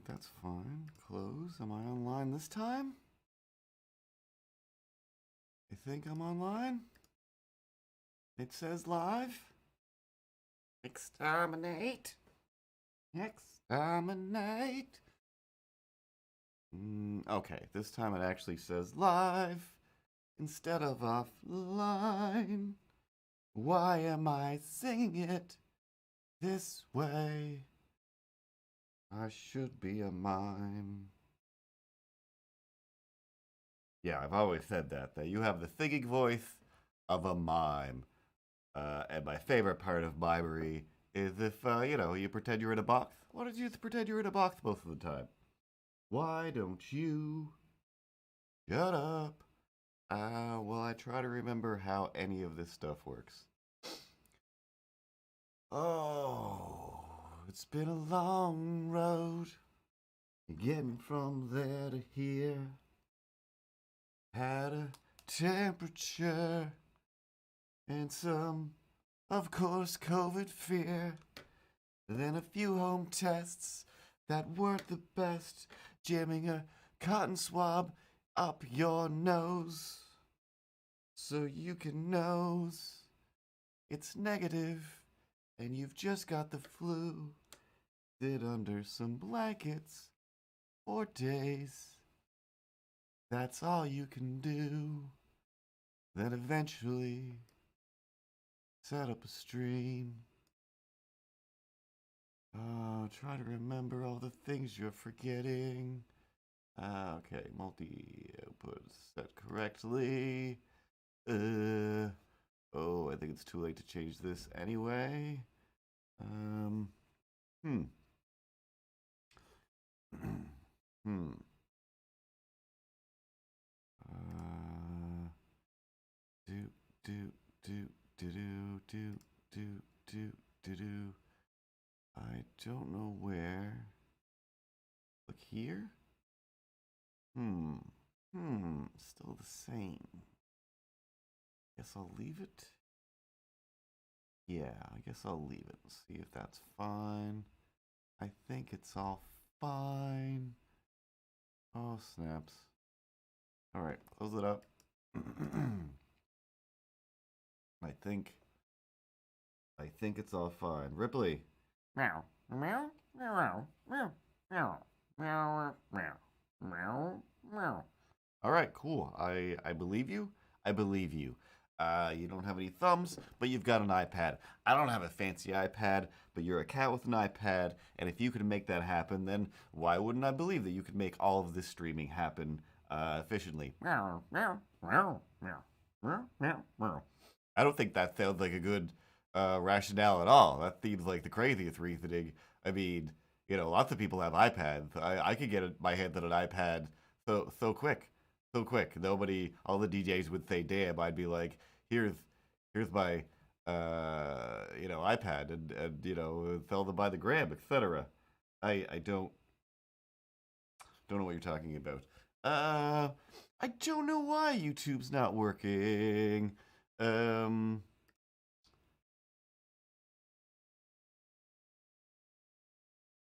that's fine. Close. Am I online this time? I think I'm online. It says live. Exterminate. Exterminate. Okay, this time it actually says live instead of offline. Why am I singing it this way? I should be a mime. Yeah, I've always said that you have the singing voice of a mime. And my favorite part of mimery is if, you pretend you're in a box. Why don't you just pretend you're in a box most of the time? Why don't you shut up? Well, I try to remember how any of this stuff works. Oh, it's been a long road getting from there to here. Had a temperature and some, of course, COVID fear. Then a few home tests that weren't the best, jamming a cotton swab up your nose so you can nose it's negative and you've just got the flu. Sit under some blankets for days. That's all you can do. Then eventually set up a stream. Try to remember all the things you're forgetting. Okay, multi-output set correctly. Oh, I think it's too late to change this anyway. Hmm. Hmm. Do do do do do do do do do do. I don't know where. Look here. Still the same. Guess I'll leave it. Yeah, I guess I'll leave it and see if that's fine. I think it's all fine. Oh, snaps. All right, close it up. I think it's all fine. Ripley. Meow, meow, meow, meow, meow, meow, meow, meow, meow. All right, cool. I believe you. I believe you. You don't have any thumbs, but you've got an iPad. I don't have a fancy iPad, but you're a cat with an iPad, and if you could make that happen, then why wouldn't I believe that you could make all of this streaming happen efficiently? Meow, meow, meow, meow, meow, meow, meow. I don't think that sounds like a good rationale at all. That seems like the craziest reasoning. I mean, lots of people have iPads. I could get my hands on an iPad so quick. So quick. Nobody, all the DJs would say, damn. I'd be like, here's my, iPad and sell them by the gram, etc. I don't know what you're talking about. I don't know why YouTube's not working. I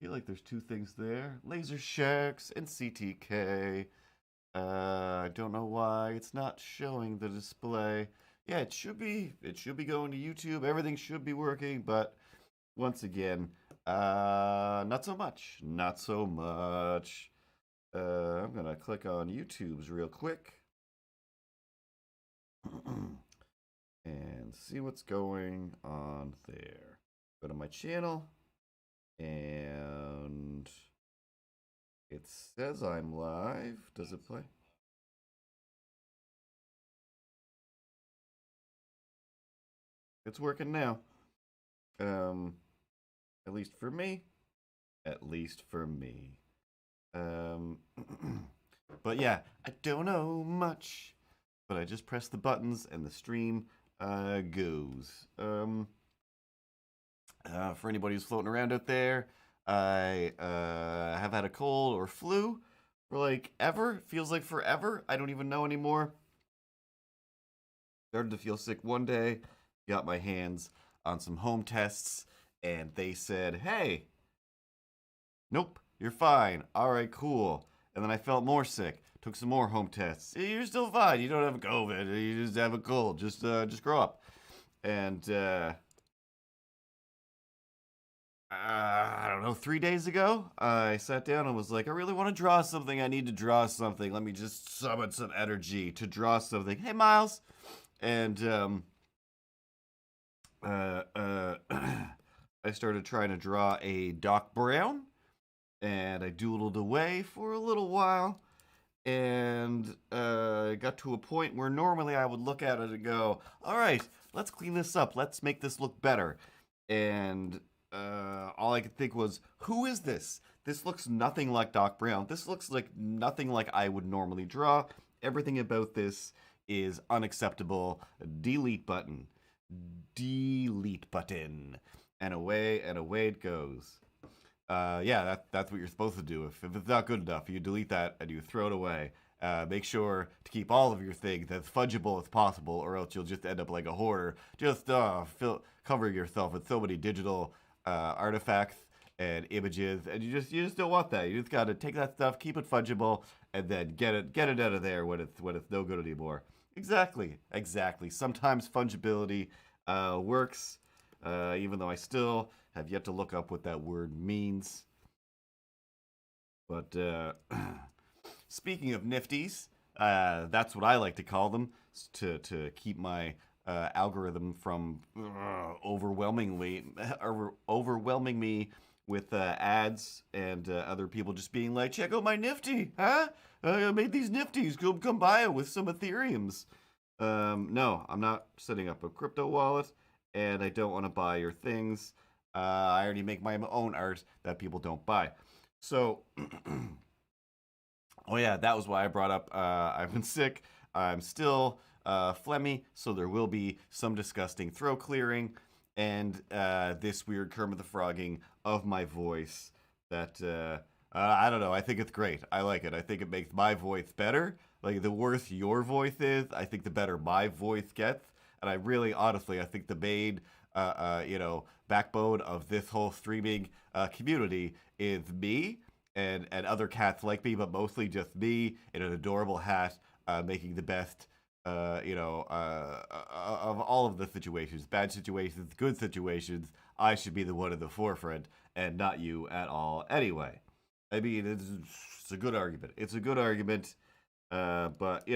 feel like there's two things there. Laser Sharks and CTK. I don't know why it's not showing the display. Yeah, it should be going to YouTube. Everything should be working, but once again, not so much. Not so much. I'm gonna click on YouTube's real quick and see what's going on there. Go to my channel, and it says I'm live. Does it play? It's working now. At least for me. At least for me. But yeah, I don't know much. But I just press the buttons and the stream goes. For anybody who's floating around out there, I have had a cold or flu for like ever. Feels like forever. I don't even know anymore. Started to feel sick one day. Got my hands on some home tests, and they said, hey, nope, You're fine. All right, cool. And then I felt more sick. Took some more home tests. You're still fine. You don't have COVID. You just have a cold. Just grow up. And I don't know, 3 days ago, I sat down and was like, I really want to draw something. I need to draw something. Let me just summon some energy to draw something. Hey, Miles. And I started trying to draw a Doc Brown, and I doodled away for a little while, and got to a point where normally I would look at it and go, all right, let's clean this up. Let's make this look better. And all I could think was, who is this? This looks nothing like Doc Brown. This looks like nothing like I would normally draw. Everything about this is unacceptable. Delete button. Delete button. And away it goes. Yeah, that's what you're supposed to do. If it's not good enough, you delete that and you throw it away. Make sure to keep all of your things as fungible as possible, or else you'll just end up like a hoarder, just covering yourself with so many digital artifacts and images, and you just don't want that. You just gotta take that stuff, keep it fungible, and then get it out of there when it's no good anymore. Exactly. Sometimes fungibility works, even though I still have yet to look up what that word means. But speaking of nifties, that's what I like to call them, to keep my algorithm from overwhelming me with ads and other people just being like, check out my nifty, huh? I made these nifties. Come buy it with some Ethereums. No, I'm not setting up a crypto wallet, and I don't want to buy your things. I already make my own art that people don't buy. So, oh yeah, that was why I brought up I've been sick. I'm still phlegmy, so there will be some disgusting throat clearing and this weird Kermit the Frogging of my voice that, I don't know, I think it's great. I like it. I think it makes my voice better. Like, the worse your voice is, I think the better my voice gets. And I really, honestly, I think the main, backbone of this whole streaming community is me and other cats like me, but mostly just me in an adorable hat, making the best, of all of the situations. Bad situations, good situations. I should be the one in the forefront and not you at all anyway. I mean, it's a good argument. It's a good argument, but,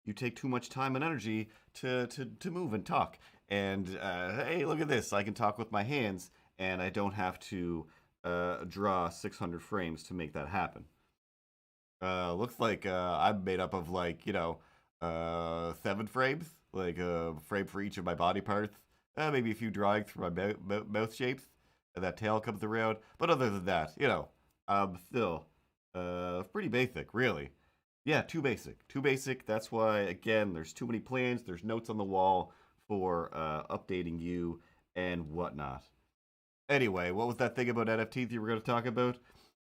you take too much time and energy to move and talk. And hey, look at this. I can talk with my hands, and I don't have to draw 600 frames to make that happen. Looks like I'm made up of 7 frames, like a frame for each of my body parts. Maybe a few drawings for my mouth shapes, and that tail comes around. But other than that, I'm still pretty basic, really. Yeah, too basic. Too basic. That's why, again, there's too many plans. There's notes on the wall for updating you and whatnot. Anyway, what was that thing about NFTs you were going to talk about?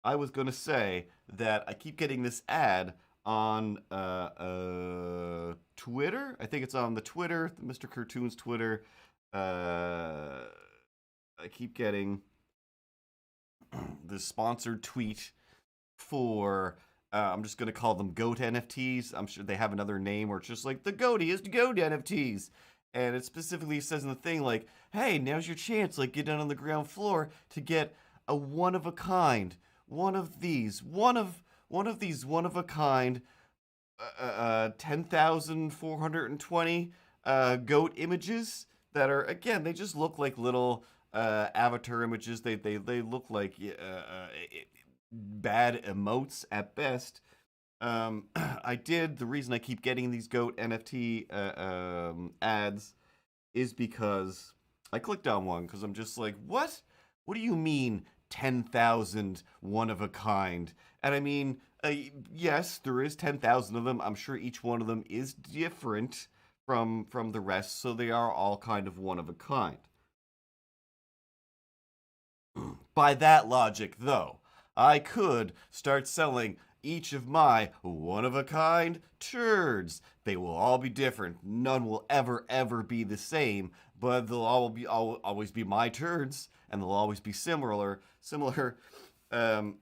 I was going to say that I keep getting this ad on Twitter. I think it's on the Twitter, the MrCurtoons Twitter. I keep getting the sponsored tweet for... I'm just going to call them GOAT NFTs. I'm sure they have another name where it's just like, the GOATiest GOAT NFTs. And it specifically says in the thing, like, hey, now's your chance. Like, get down on the ground floor to get a one-of-a-kind. One of these one-of-a-kind 10,420 GOAT images that are, again, they just look like little avatar images. They look like... bad emotes at best. The reason I keep getting these GOAT NFT ads is because I clicked on one because I'm just like, what? What do you mean 10,000 one of a kind? And I mean, yes, there is 10,000 of them. I'm sure each one of them is different from the rest, so they are all kind of one of a kind. By that logic, though, I could start selling each of my one-of-a-kind turds. They will all be different. None will ever be the same. but they'll always be my turds, and they'll always be similar. Um,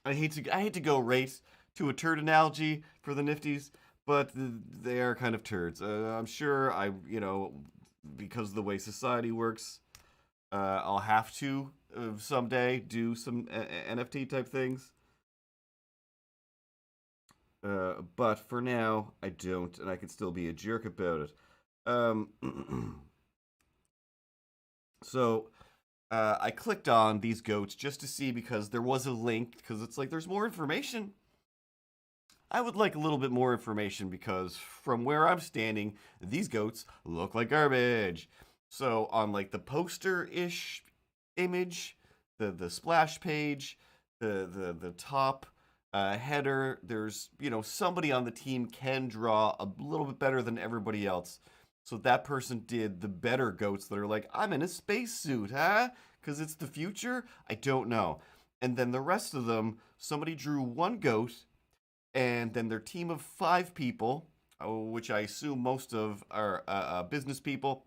I hate to go right to a turd analogy for the Nifties, but they are kind of turds. I'm sure because of the way society works, I'll have to someday do some NFT type things. But for now, I don't, and I can still be a jerk about it. Um, so I clicked on these goats just to see because there was a link, because it's like there's more information. I would like a little bit more information because from where I'm standing, these goats look like garbage. So on like the poster-ish image, the splash page, the top header, there's somebody on the team can draw a little bit better than everybody else. So that person did the better goats that are like, I'm in a spacesuit, huh? Because it's the future? I don't know. And then the rest of them, somebody drew one goat, and then their team of 5 people, which I assume most of are business people.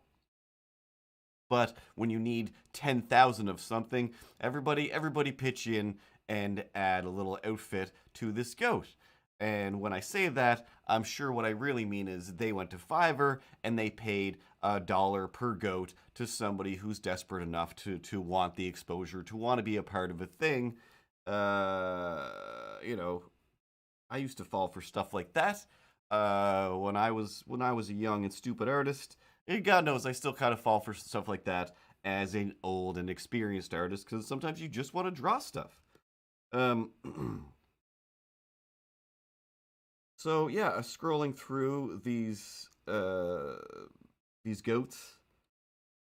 But when you need 10,000 of something, everybody pitch in and add a little outfit to this goat. And when I say that, I'm sure what I really mean is they went to Fiverr and they paid $1 per goat to somebody who's desperate enough to want the exposure, to want to be a part of a thing. I used to fall for stuff like that when I was a young and stupid artist. And God knows I still kind of fall for stuff like that as an old and experienced artist because sometimes you just want to draw stuff. So yeah, scrolling through these goats.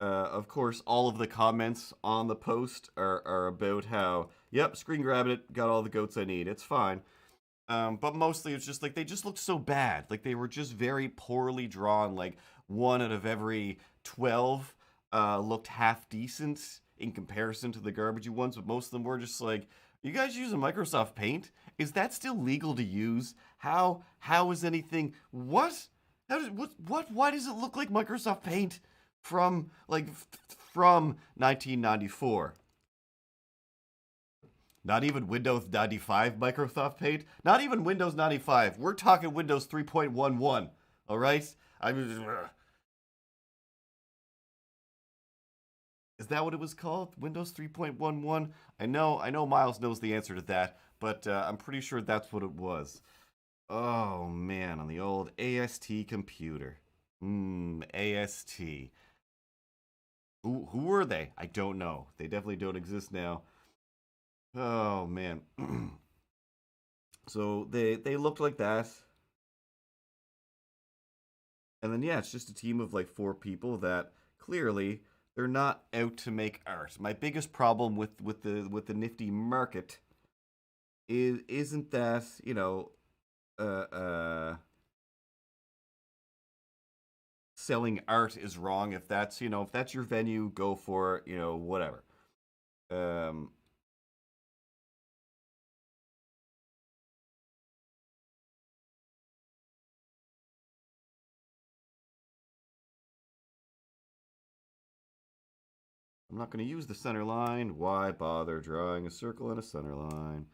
Of course, all of the comments on the post are about how, yep, screen grabbed it, got all the goats I need. It's fine. But mostly it's just like they just looked so bad. Like they were just very poorly drawn. Like 1 out of every 12 looked half decent in comparison to the garbagey ones, but most of them were just like, you guys using Microsoft Paint? Is that still legal to use? How is anything? What? Why does it look like Microsoft Paint from 1994? Not even Windows 95 Microsoft Paint. Not even Windows 95. We're talking Windows 3.11. All right? I mean, is that what it was called? Windows 3.11? I know Miles knows the answer to that, but I'm pretty sure that's what it was. Oh man, on the old AST computer. AST. Who were they? I don't know. They definitely don't exist now. Oh man. So they looked like that. And then yeah, it's just a team of like 4 people that clearly they're not out to make art. My biggest problem with the nifty market isn't that, selling art is wrong. If that's your venue, go for it, whatever. I'm not going to use the center line. Why bother drawing a circle and a center line?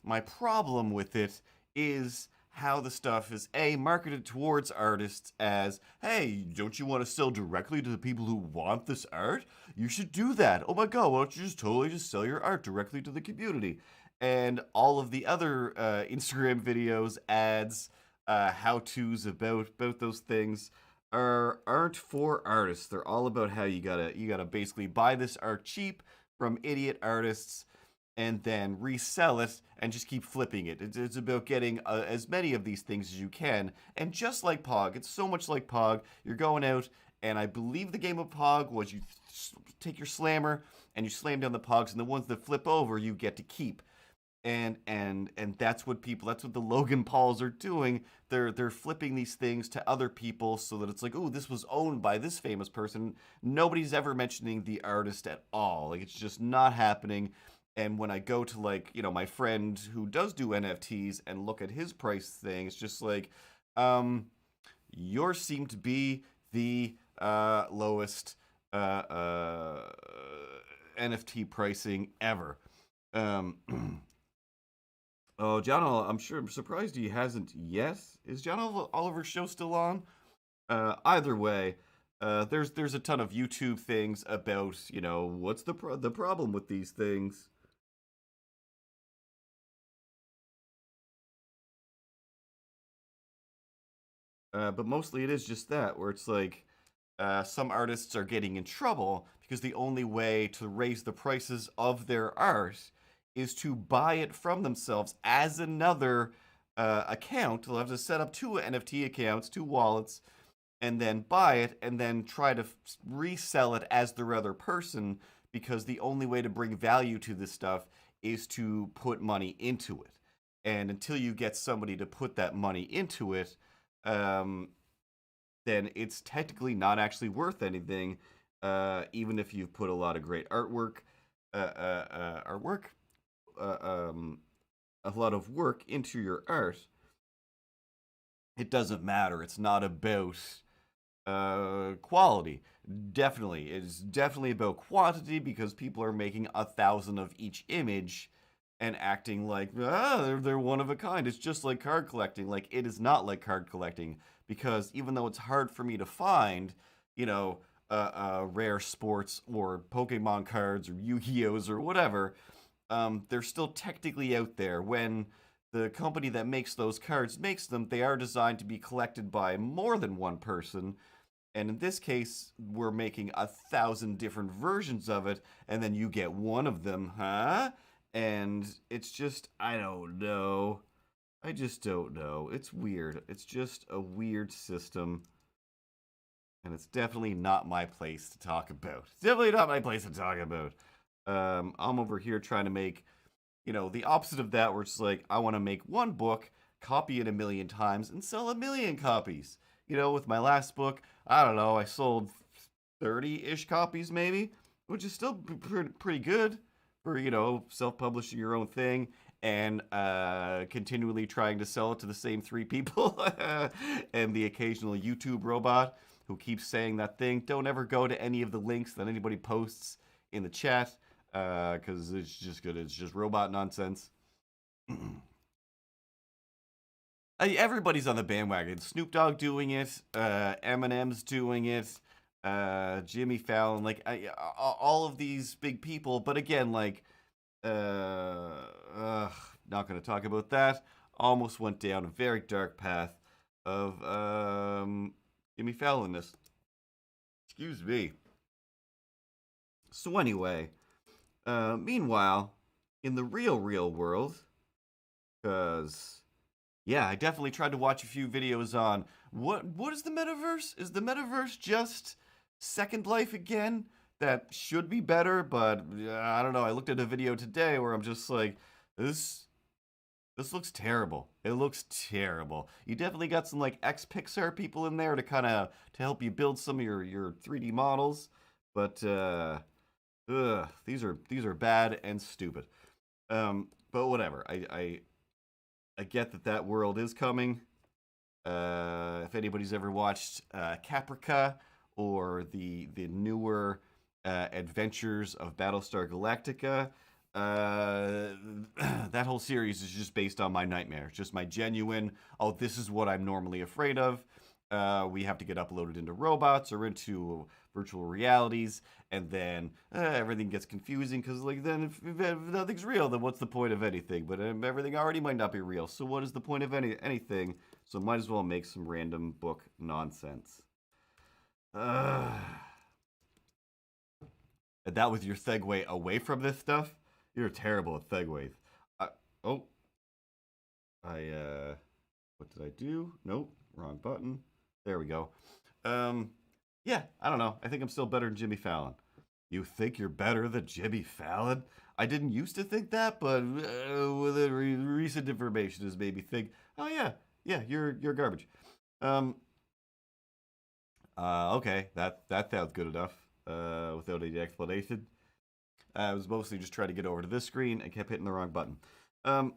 My problem with it is how the stuff is marketed towards artists as, hey, don't you want to sell directly to the people who want this art? You should do that. Oh my god, why don't you just sell your art directly to the community? And all of the other Instagram videos, ads, how-tos about those things aren't for artists. They're all about how you gotta basically buy this art cheap from idiot artists and then resell it and just keep flipping it. It's about getting as many of these things as you can. And just like Pog, it's so much like Pog. You're going out, and I believe the game of Pog was you take your slammer and you slam down the Pogs, and the ones that flip over you get to keep. And that's what the Logan Pauls are doing. they're flipping these things to other people so that it's like, oh, this was owned by this famous person. Nobody's ever mentioning the artist at all. Like, it's just not happening. And when I go to, like, my friend who does do NFTs and look at his price thing, it's just like, yours seem to be the lowest NFT pricing ever. Oh, I'm surprised he hasn't yet. Is John Oliver's show still on? Either way, there's a ton of YouTube things about, what's the problem with these things. But mostly it is just that, where it's like some artists are getting in trouble because the only way to raise the prices of their art is to buy it from themselves as another account. They'll have to set up two NFT accounts, two wallets, and then buy it and then try to resell it as their other person, because the only way to bring value to this stuff is to put money into it. And until you get somebody to put that money into it, then it's technically not actually worth anything, even if you've put a lot of great artwork, a lot of work into your art. It doesn't matter. It's not about quality. It's definitely about quantity, because people are making 1,000 of each image and acting like, they're one of a kind. It's just like card collecting. Like, it is not like card collecting, because even though it's hard for me to find, rare sports or Pokemon cards or Yu-Gi-Ohs or whatever, they're still technically out there. When the company that makes those cards makes them, they are designed to be collected by more than one person. And in this case, we're making 1,000 different versions of it, and then you get one of them, huh? And it's just, I don't know. I just don't know. It's weird. It's just a weird system. And it's definitely not my place to talk about. It's definitely not my place to talk about. I'm over here trying to make, the opposite of that, where it's like, I want to make one book, copy it 1,000,000 times, and sell 1,000,000 copies. With my last book, I don't know, I sold 30-ish copies maybe, which is still pretty good for, self-publishing your own thing and continually trying to sell it to the same 3 people and the occasional YouTube robot who keeps saying that thing. Don't ever go to any of the links that anybody posts in the chat, because it's just good. It's just robot nonsense. Everybody's on the bandwagon. Snoop Dogg doing it, Eminem's doing it, Jimmy Fallon, like all of these big people. But again, like, not going to talk about that. Almost went down a very dark path of Jimmy Fallonness. Excuse me. So anyway, meanwhile, in the real world, because, yeah, I definitely tried to watch a few videos on what is the metaverse? Is the metaverse just Second Life again? That should be better, but I don't know. I looked at a video today where I'm just like, this looks terrible. It looks terrible. You definitely got some like ex-Pixar people in there to help you build some of your 3D models, but these are bad and stupid. But whatever. I get that world is coming. If anybody's ever watched Caprica or the newer Adventures of Battlestar Galactica, that whole series is just based on my nightmare. Just my genuine, this is what I'm normally afraid of. We have to get uploaded into robots or into virtual realities, and then everything gets confusing, because like, then if nothing's real, then what's the point of anything? But everything already might not be real, so what is the point of anything? So might as well make some random book nonsense. And that was your segue away from this stuff? You're terrible at segues. What did I do? Nope, wrong button. There we go. Yeah, I don't know. I think I'm still better than Jimmy Fallon. You think you're better than Jimmy Fallon? I didn't used to think that, but with the recent information has made me think, oh yeah, Yeah, you're garbage. Um, okay, that sounds good enough. Without any explanation. I was mostly just trying to get over to this screen and kept hitting the wrong button. Um,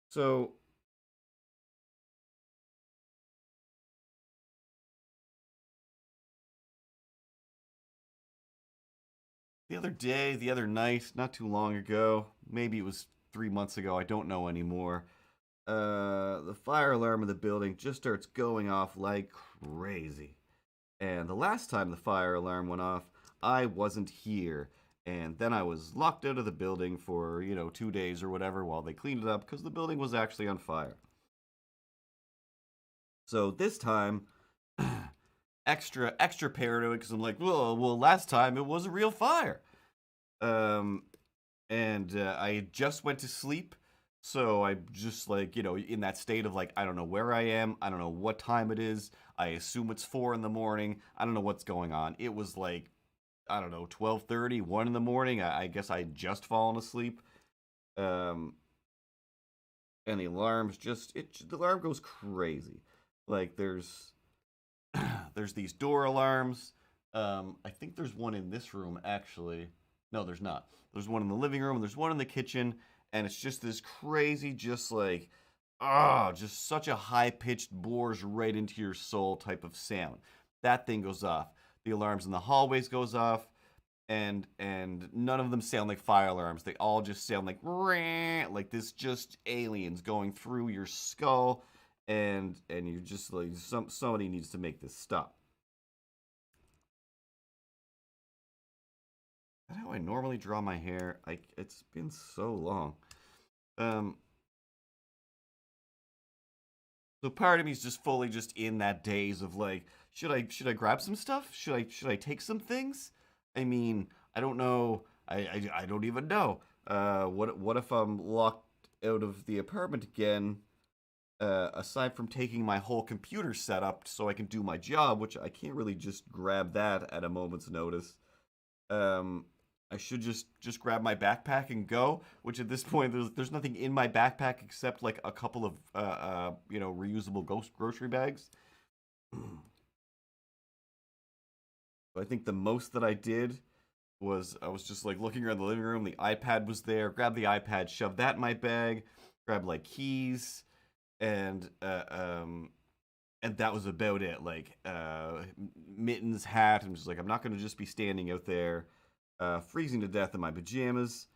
so the other day, the other night, not too long ago, maybe it was 3 months ago, I don't know anymore. The fire alarm in the building just starts going off like crazy. And the last time the fire alarm went off, I wasn't here. And then I was locked out of the building for, 2 days or whatever while they cleaned it up because the building was actually on fire. So this time, extra paranoid because I'm like, well, last time it was a real fire. Um, and I just went to sleep. So I just like, in that state of like, I don't know where I am. I don't know what time it is. I assume it's 4 in the morning. I don't know what's going on. It was like, I don't know, 12:30, 1 in the morning. I guess I had just fallen asleep. Um, and the alarms the alarm goes crazy. Like there's these door alarms. I think there's one in this room actually. No, there's not. There's one in the living room. There's one in the kitchen, and it's just this crazy, just like just such a high pitched bores right into your soul type of sound. That thing goes off. The alarms in the hallways goes off, and none of them sound like fire alarms. They all just sound like this, just aliens going through your skull, and you're just like somebody needs to make this stop. That's how I normally draw my hair. It's been so long. Um, so part of me is just fully just in that daze of like, should I grab some stuff? Should I take some things? I mean, I don't know. I don't even know. What if I'm locked out of the apartment again? Aside from taking my whole computer setup so I can do my job, which I can't really just grab that at a moment's notice. Um, I should just grab my backpack and go. Which at this point, there's nothing in my backpack except like a couple of reusable grocery bags. I think the most that I did was I was just like looking around the living room. The iPad was there. Grab the iPad, shove that in my bag. Grab like keys and and that was about it. Like mittens, hat. I'm just like, I'm not gonna just be standing out there, freezing to death in my pajamas.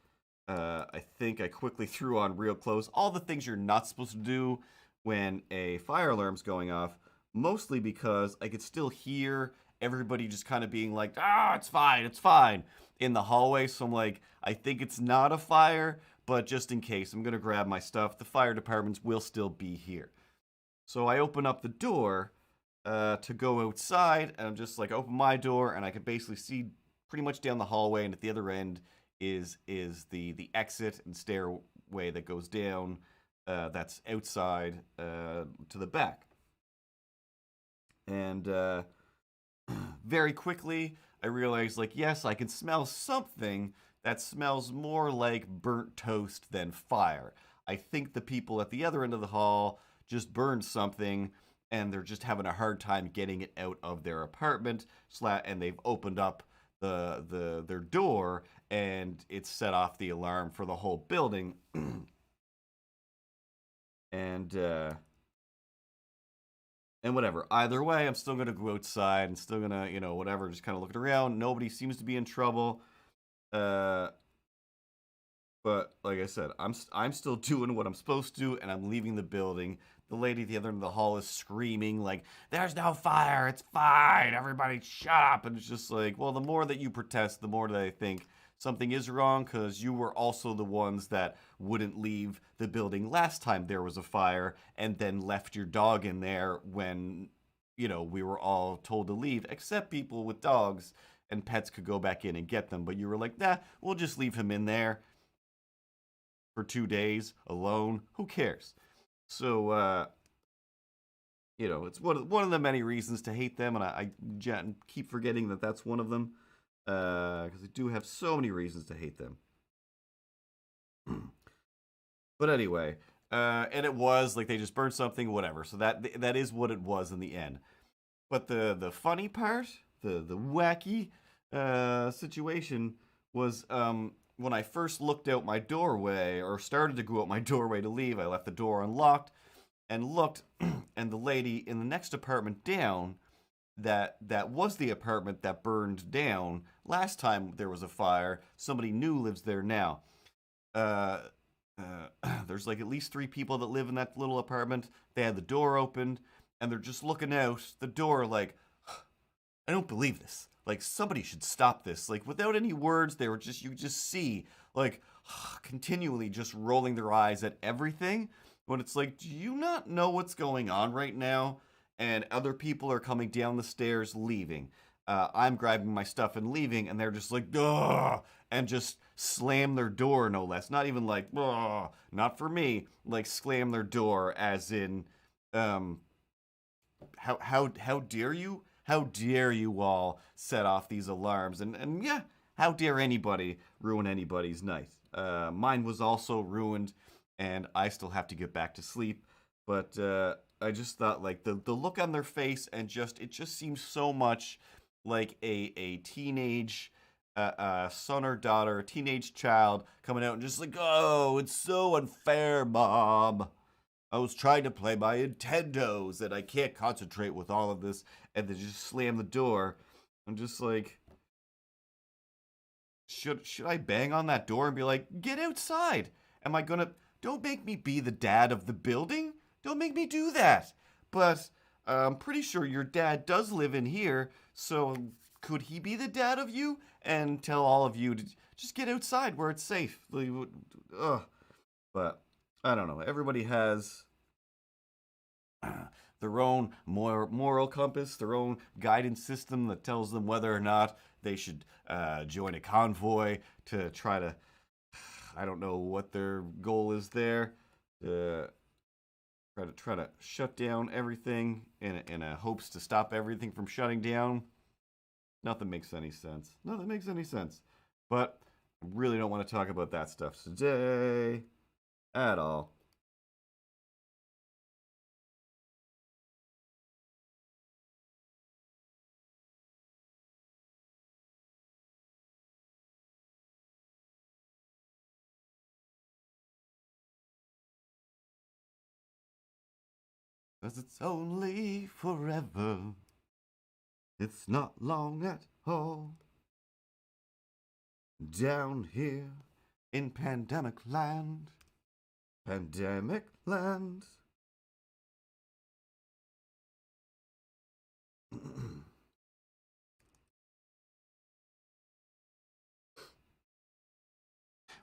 I think I quickly threw on real clothes. All the things you're not supposed to do when a fire alarm's going off. Mostly because I could still hear everybody just kind of being like, it's fine in the hallway. So I'm like, I think it's not a fire, but just in case, I'm gonna grab my stuff. The fire departments will still be here. So I open up the door to go outside, and I'm just like open my door, and I can basically see pretty much down the hallway, and at the other end is the exit and stairway that goes down. That's outside to the back, and very quickly I realized, like, yes, I can smell something that smells more like burnt toast than fire. I think the people at the other end of the hall just burned something and they're just having a hard time getting it out of their apartment, and they've opened up their door and it's set off the alarm for the whole building. and and whatever. Either way, I'm still gonna go outside and still gonna, whatever, just kind of looking around. Nobody seems to be in trouble. Uh, but like I said, I'm still doing what I'm supposed to, and I'm leaving the building. The lady at the other end of the hall is screaming like, "There's no fire. It's fine. Everybody, shut up!" And it's just like, well, the more that you protest, the more that I think something is wrong because you were also the ones that wouldn't leave the building last time there was a fire and then left your dog in there when we were all told to leave, except people with dogs and pets could go back in and get them, but you were like, nah, we'll just leave him in there for 2 days alone. Who cares? So it's one of the many reasons to hate them, and I keep forgetting that that's one of them, because I do have so many reasons to hate them. But anyway, and it was like they just burned something, whatever. So that is what it was in the end. But the funny part, the wacky situation was when I first looked out my doorway or started to go out my doorway to leave. I left the door unlocked and looked, and the lady in the next apartment down, that was the apartment that burned down last time there was a fire. Somebody new lives there now. Uh, there's like at least three people that live in that little apartment. They had the door opened, and they're just looking out the door like, I don't believe this. Like somebody should stop this. Like without any words, they were just you just see like continually just rolling their eyes at everything. When it's like, do you not know what's going on right now? And other people are coming down the stairs, leaving. I'm grabbing my stuff and leaving, and they're just like, ugh, and just slam their door, no less. Not even like, ugh, not for me. Like slam their door, as in, um, how dare you? How dare you all set off these alarms? And yeah, how dare anybody ruin anybody's night? Mine was also ruined, and I still have to get back to sleep. But I just thought like the look on their face and just it just seems so much like a teenage son or daughter, a teenage child coming out and just like, oh, it's so unfair, mom. I was trying to play my Nintendos and I can't concentrate with all of this, and they just slam the door. I'm just like, should I bang on that door and be like, get outside? Am I gonna? Don't make me be the dad of the building. Don't make me do that. But I'm pretty sure your dad does live in here, so could he be the dad of you and tell all of you to just get outside where it's safe? Ugh. But I don't know. Everybody has their own moral compass, their own guidance system that tells them whether or not they should join a convoy to try to. I don't know what their goal is there. Try to shut down everything in a hopes to stop everything from shutting down. Nothing makes any sense. Nothing makes any sense. But I really don't want to talk about that stuff today at all. Cause it's only forever. It's not long at all. Down here in pandemic land. Pandemic land.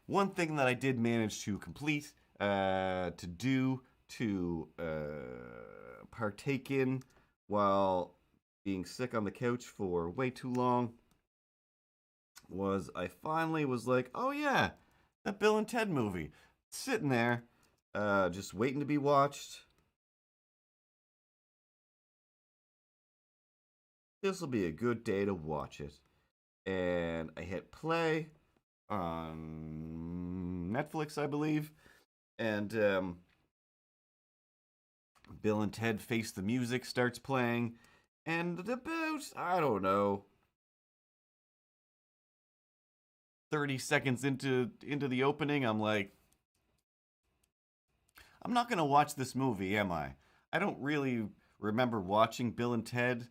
One thing that I did manage to complete, to do, to partake in while being sick on the couch for way too long was I finally was like, oh yeah, that Bill and Ted movie. Sitting there, just waiting to be watched. This will be a good day to watch it. And I hit play on Netflix, I believe. And Bill and Ted Face the Music starts playing. And about, I don't know, 30 seconds into the opening, I'm like, I'm not going to watch this movie, am I? I don't really remember watching Bill and Ted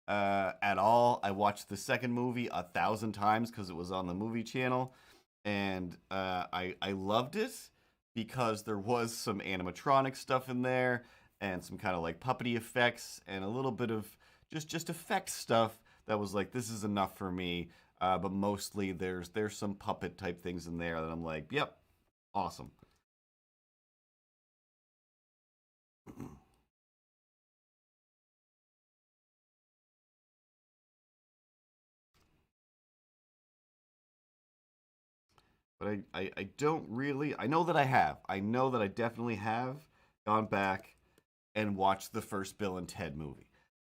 at all. I watched the second movie 1,000 times because it was on the movie channel. And I loved it because there was some animatronic stuff in there and some kind of like puppety effects and a little bit of just effect stuff that was like, this is enough for me. But mostly there's some puppet type things in there that I'm like, yep, awesome. But I don't really. I know that I have. I know that I definitely have gone back and watched the first Bill and Ted movie.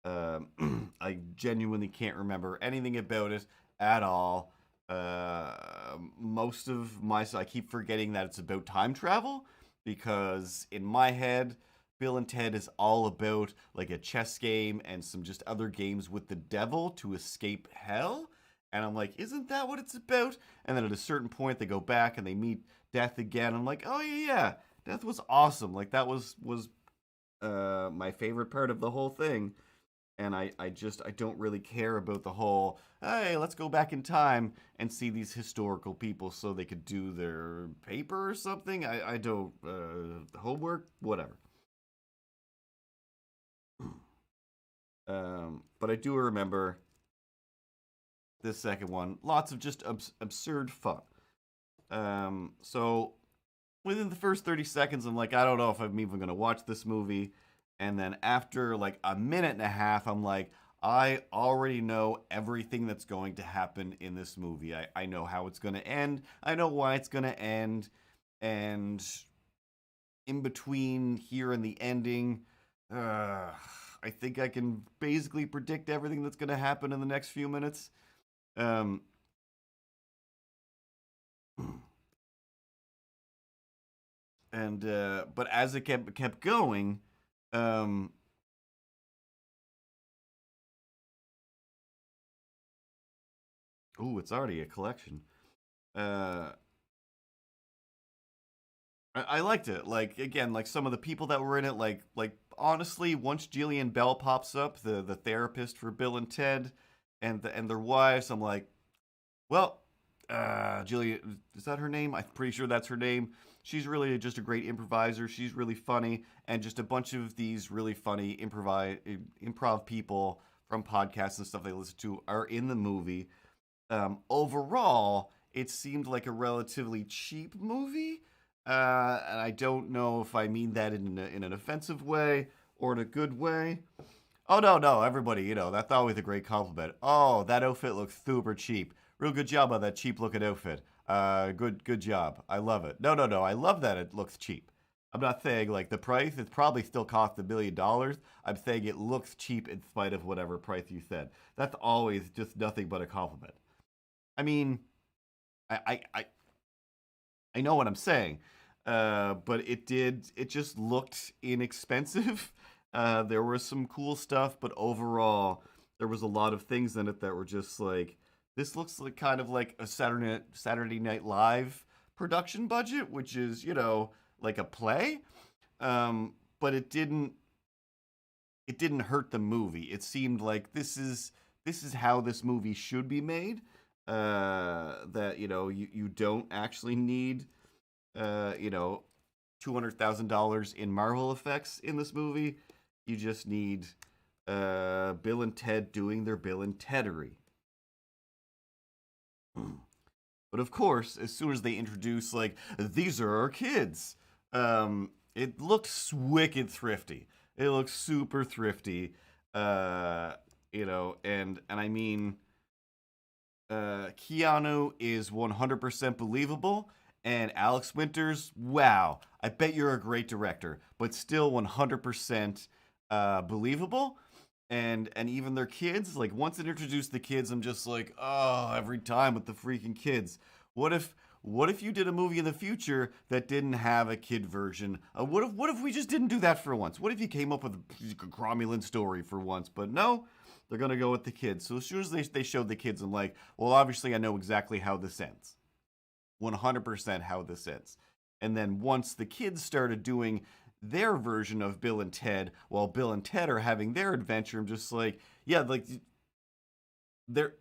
I genuinely can't remember anything about it at all. Most of my I keep forgetting that it's about time travel because in my head, Bill and Ted is all about like a chess game and some just other games with the devil to escape hell. And I'm like, isn't that what it's about? And then at a certain point, they go back and they meet Death again. I'm like, oh yeah, Death was awesome. Like that was my favorite part of the whole thing. And I don't really care about the whole hey, let's go back in time and see these historical people so they could do their paper or something. I don't homework, whatever. But I do remember this second one, lots of just absurd fun. So within the first 30 seconds, I'm like, I don't know if I'm even gonna watch this movie. And then after like a minute and a half, I'm like, I already know everything that's going to happen in this movie. I know how it's going to end. I know why it's going to end. And in between here and the ending, I think I can basically predict everything that's going to happen in the next few minutes. Um, and but as it kept going, um, ooh, it's already a collection. Uh, I liked it. Like again, like some of the people that were in it, like honestly, once Jillian Bell pops up, the therapist for Bill and Ted, and their wives, I'm like, well, Jillian, is that her name? I'm pretty sure that's her name. She's really just a great improviser. She's really funny, and just a bunch of these really funny improv people from podcasts and stuff they listen to are in the movie. Overall, it seemed like a relatively cheap movie, and I don't know if I mean that in an offensive way or in a good way. Oh no, no, everybody, that's always a great compliment. Oh, that outfit looks super cheap. Real good job on that cheap looking outfit. Good job. I love it. No, no, no, I love that it looks cheap. I'm not saying like the price. It's probably still cost $1 million. I'm saying it looks cheap in spite of whatever price you said. That's always just nothing but a compliment. I mean, I I I, I know what I'm saying, but it just looked inexpensive. There was some cool stuff, but overall, there was a lot of things in it that were just like this looks like kind of like a Saturday Night Live production budget, which is like a play. But it didn't hurt the movie. It seemed like this is how this movie should be made. That you don't actually need you know $200,000 in Marvel effects in this movie. You just need Bill and Ted doing their Bill and Teddery. But of course, as soon as they introduce like these are our kids, it looks wicked thrifty. It looks super thrifty. Uh, and I mean, Keanu is 100% believable, and Alex Winters, wow, I bet you're a great director, but still 100% believable. And even their kids, like once it introduced the kids, I'm just like, oh, every time with the freaking kids. What if what if you did a movie in the future that didn't have a kid version? What if we just didn't do that for once? What if you came up with a cromulent story for once? But no, they're gonna go with the kids. So as soon as they showed the kids, I'm like, well, obviously I know exactly how this ends. 100% how this ends. And then once the kids started doing their version of Bill and Ted while Bill and Ted are having their adventure, I'm just like, yeah, like they're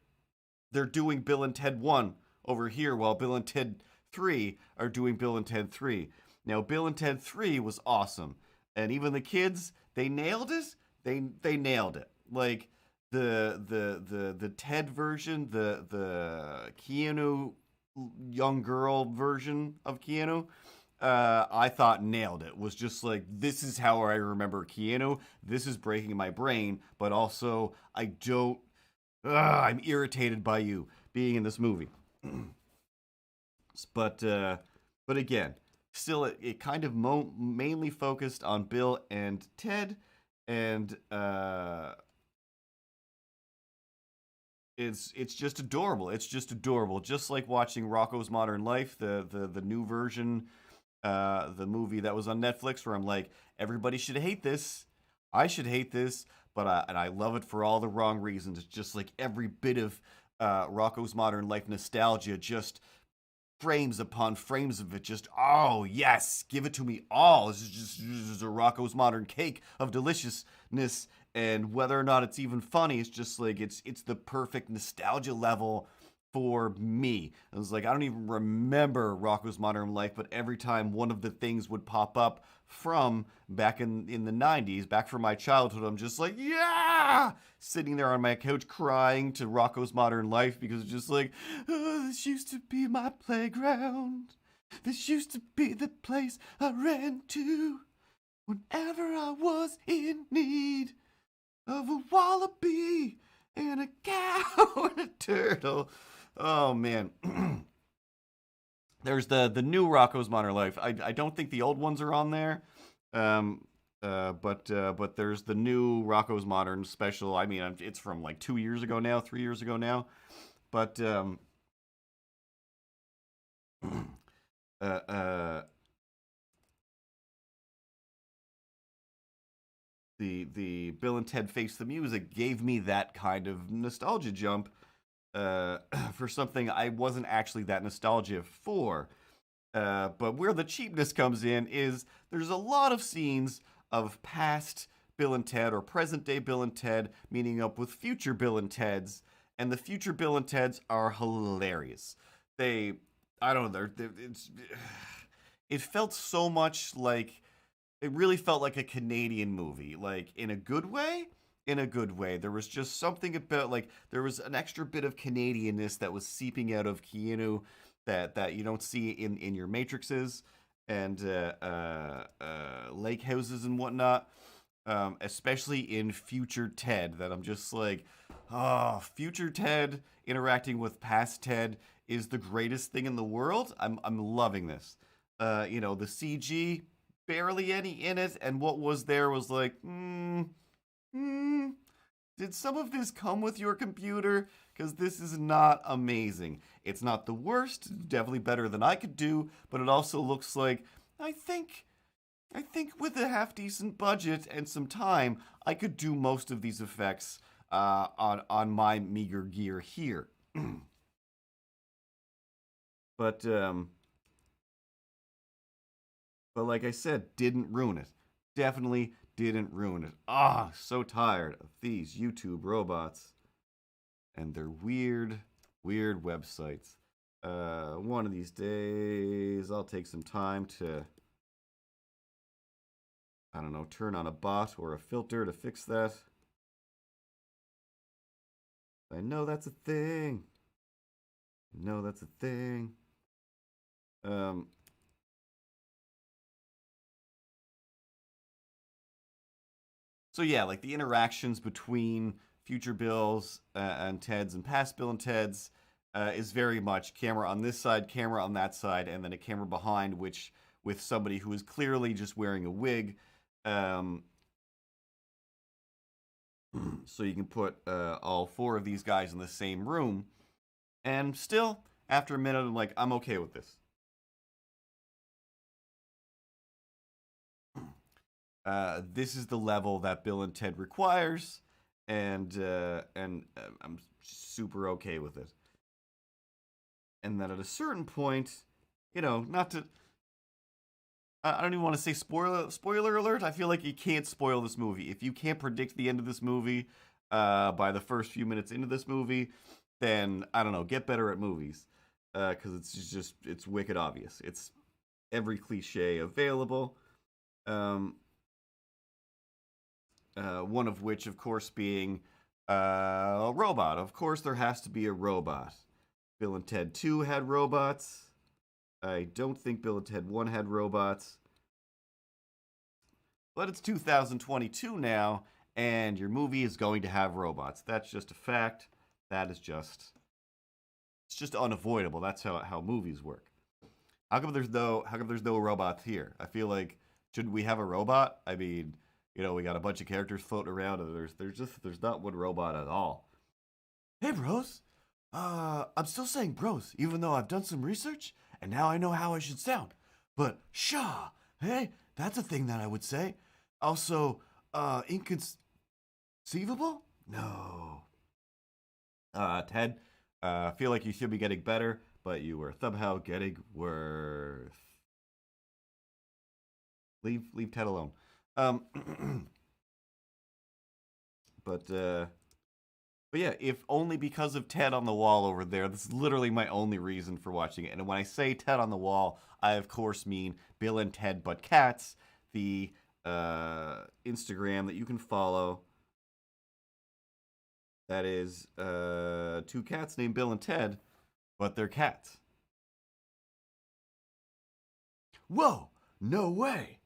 they're doing Bill and Ted 1 over here while Bill and Ted 3 are doing Bill and Ted 3. Now Bill and Ted 3 was awesome. And even the kids, they nailed it. They nailed it. Like the Ted version, the Keanu young girl version of Keanu, I thought nailed it. Was just like this is how I remember Keanu. This is breaking my brain, but also I don't. I'm irritated by you being in this movie. but but again, still it kind of mainly focused on Bill and Ted, and it's just adorable. It's just adorable. Just like watching Rocco's Modern Life, the new version, the movie that was on Netflix, where I'm like, everybody should hate this. I should hate this, but I love it for all the wrong reasons. It's just like every bit of Rocco's Modern Life nostalgia, just frames upon frames of it. Just, oh yes, give it to me all. This is a Rocco's Modern cake of deliciousness, and whether or not it's even funny, it's just like it's the perfect nostalgia level for me. I was like, I don't even remember Rocco's Modern Life, but every time one of the things would pop up from back in the 90s, back from my childhood, I'm just like, yeah! Sitting there on my couch crying to Rocco's Modern Life because it's just like, oh, this used to be my playground. This used to be the place I ran to whenever I was in need of a wallaby and a cow and a turtle. Oh man. There's the new Rocco's Modern Life. I don't think the old ones are on there. But there's the new Rocco's Modern special. I mean, it's from like 2 years ago now, 3 years ago now. But uh, uh, the Bill and Ted Face the Music gave me that kind of nostalgia jump for something I wasn't actually that nostalgia for. But where the cheapness comes in is there's a lot of scenes of past Bill and Ted or present day Bill and Ted meeting up with future Bill and Teds, and the future Bill and Teds are hilarious. I don't know, it felt so much like it really felt like a Canadian movie, like in a good way. In a good way. There was just something about like there was an extra bit of Canadianness that was seeping out of Keanu that you don't see in your Matrixes and lake houses and whatnot. Especially in Future Ted, that I'm just like, oh, Future Ted interacting with past Ted is the greatest thing in the world. I'm loving this. The CG, barely any in it, and what was there was like, did some of this come with your computer? Because this is not amazing. It's not the worst, definitely better than I could do, but it also looks like I think with a half decent budget and some time, I could do most of these effects on my meager gear here. but but like I said, didn't ruin it. Definitely didn't ruin it. Ah, so tired of these YouTube robots and their weird, weird websites. One of these days, I'll take some time to, I don't know, turn on a bot or a filter to fix that. I know that's a thing. I know that's a thing. So yeah, like the interactions between future Bills and Teds and past Bill and Teds is very much camera on this side, camera on that side, and then a camera behind, which with somebody who is clearly just wearing a wig. Um, so you can put all four of these guys in the same room, and still, after a minute, I'm like, I'm okay with this. This is the level that Bill and Ted requires, and I'm super okay with it. And then at a certain point, not to, I don't even want to say spoiler alert. I feel like you can't spoil this movie. If you can't predict the end of this movie by the first few minutes into this movie, then I don't know, get better at movies because it's wicked obvious. It's every cliche available. One of which, of course, being a robot. Of course, there has to be a robot. Bill and Ted 2 had robots. I don't think Bill and Ted 1 had robots. But it's 2022 now, and your movie is going to have robots. That's just a fact. It's just unavoidable. That's how movies work. How come there's no robots here? I feel like, should we have a robot? I mean, we got a bunch of characters floating around, and there's not one robot at all. Hey, bros. I'm still saying bros, even though I've done some research and now I know how I should sound. But Shaw, hey, that's a thing that I would say. Also, inconceivable? No. Ted, I feel like you should be getting better, but you were somehow getting worse. Leave Ted alone. Um, but uh, but yeah, if only because of Ted on the wall over there. This is literally my only reason for watching it. And when I say Ted on the wall, I of course mean Bill and Ted But Cats, the Instagram that you can follow. That is two cats named Bill and Ted, but they're cats. Whoa! No way!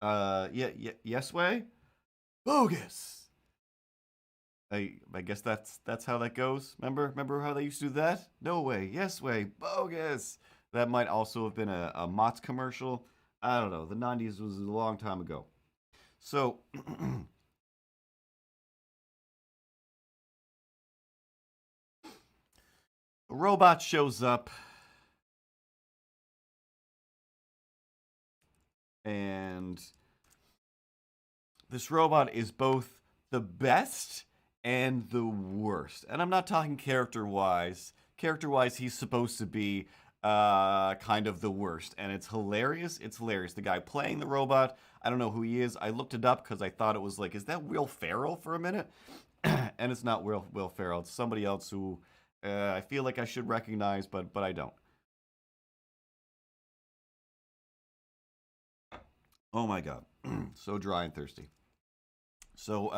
Yes way? Bogus! I guess that's how that goes. Remember how they used to do that? No way, yes way, bogus. That might also have been a Mott's commercial. I don't know. The 90s was a long time ago. So the robot shows up and this robot is both the best and the worst. And I'm not talking character wise. Character wise, he's supposed to be kind of the worst. And it's hilarious. It's hilarious. The guy playing the robot, I don't know who he is. I looked it up because I thought it was like, is that Will Ferrell for a minute? And it's not Will Ferrell. It's somebody else who I feel like I should recognize, but I don't. Oh my god. So dry and thirsty. So,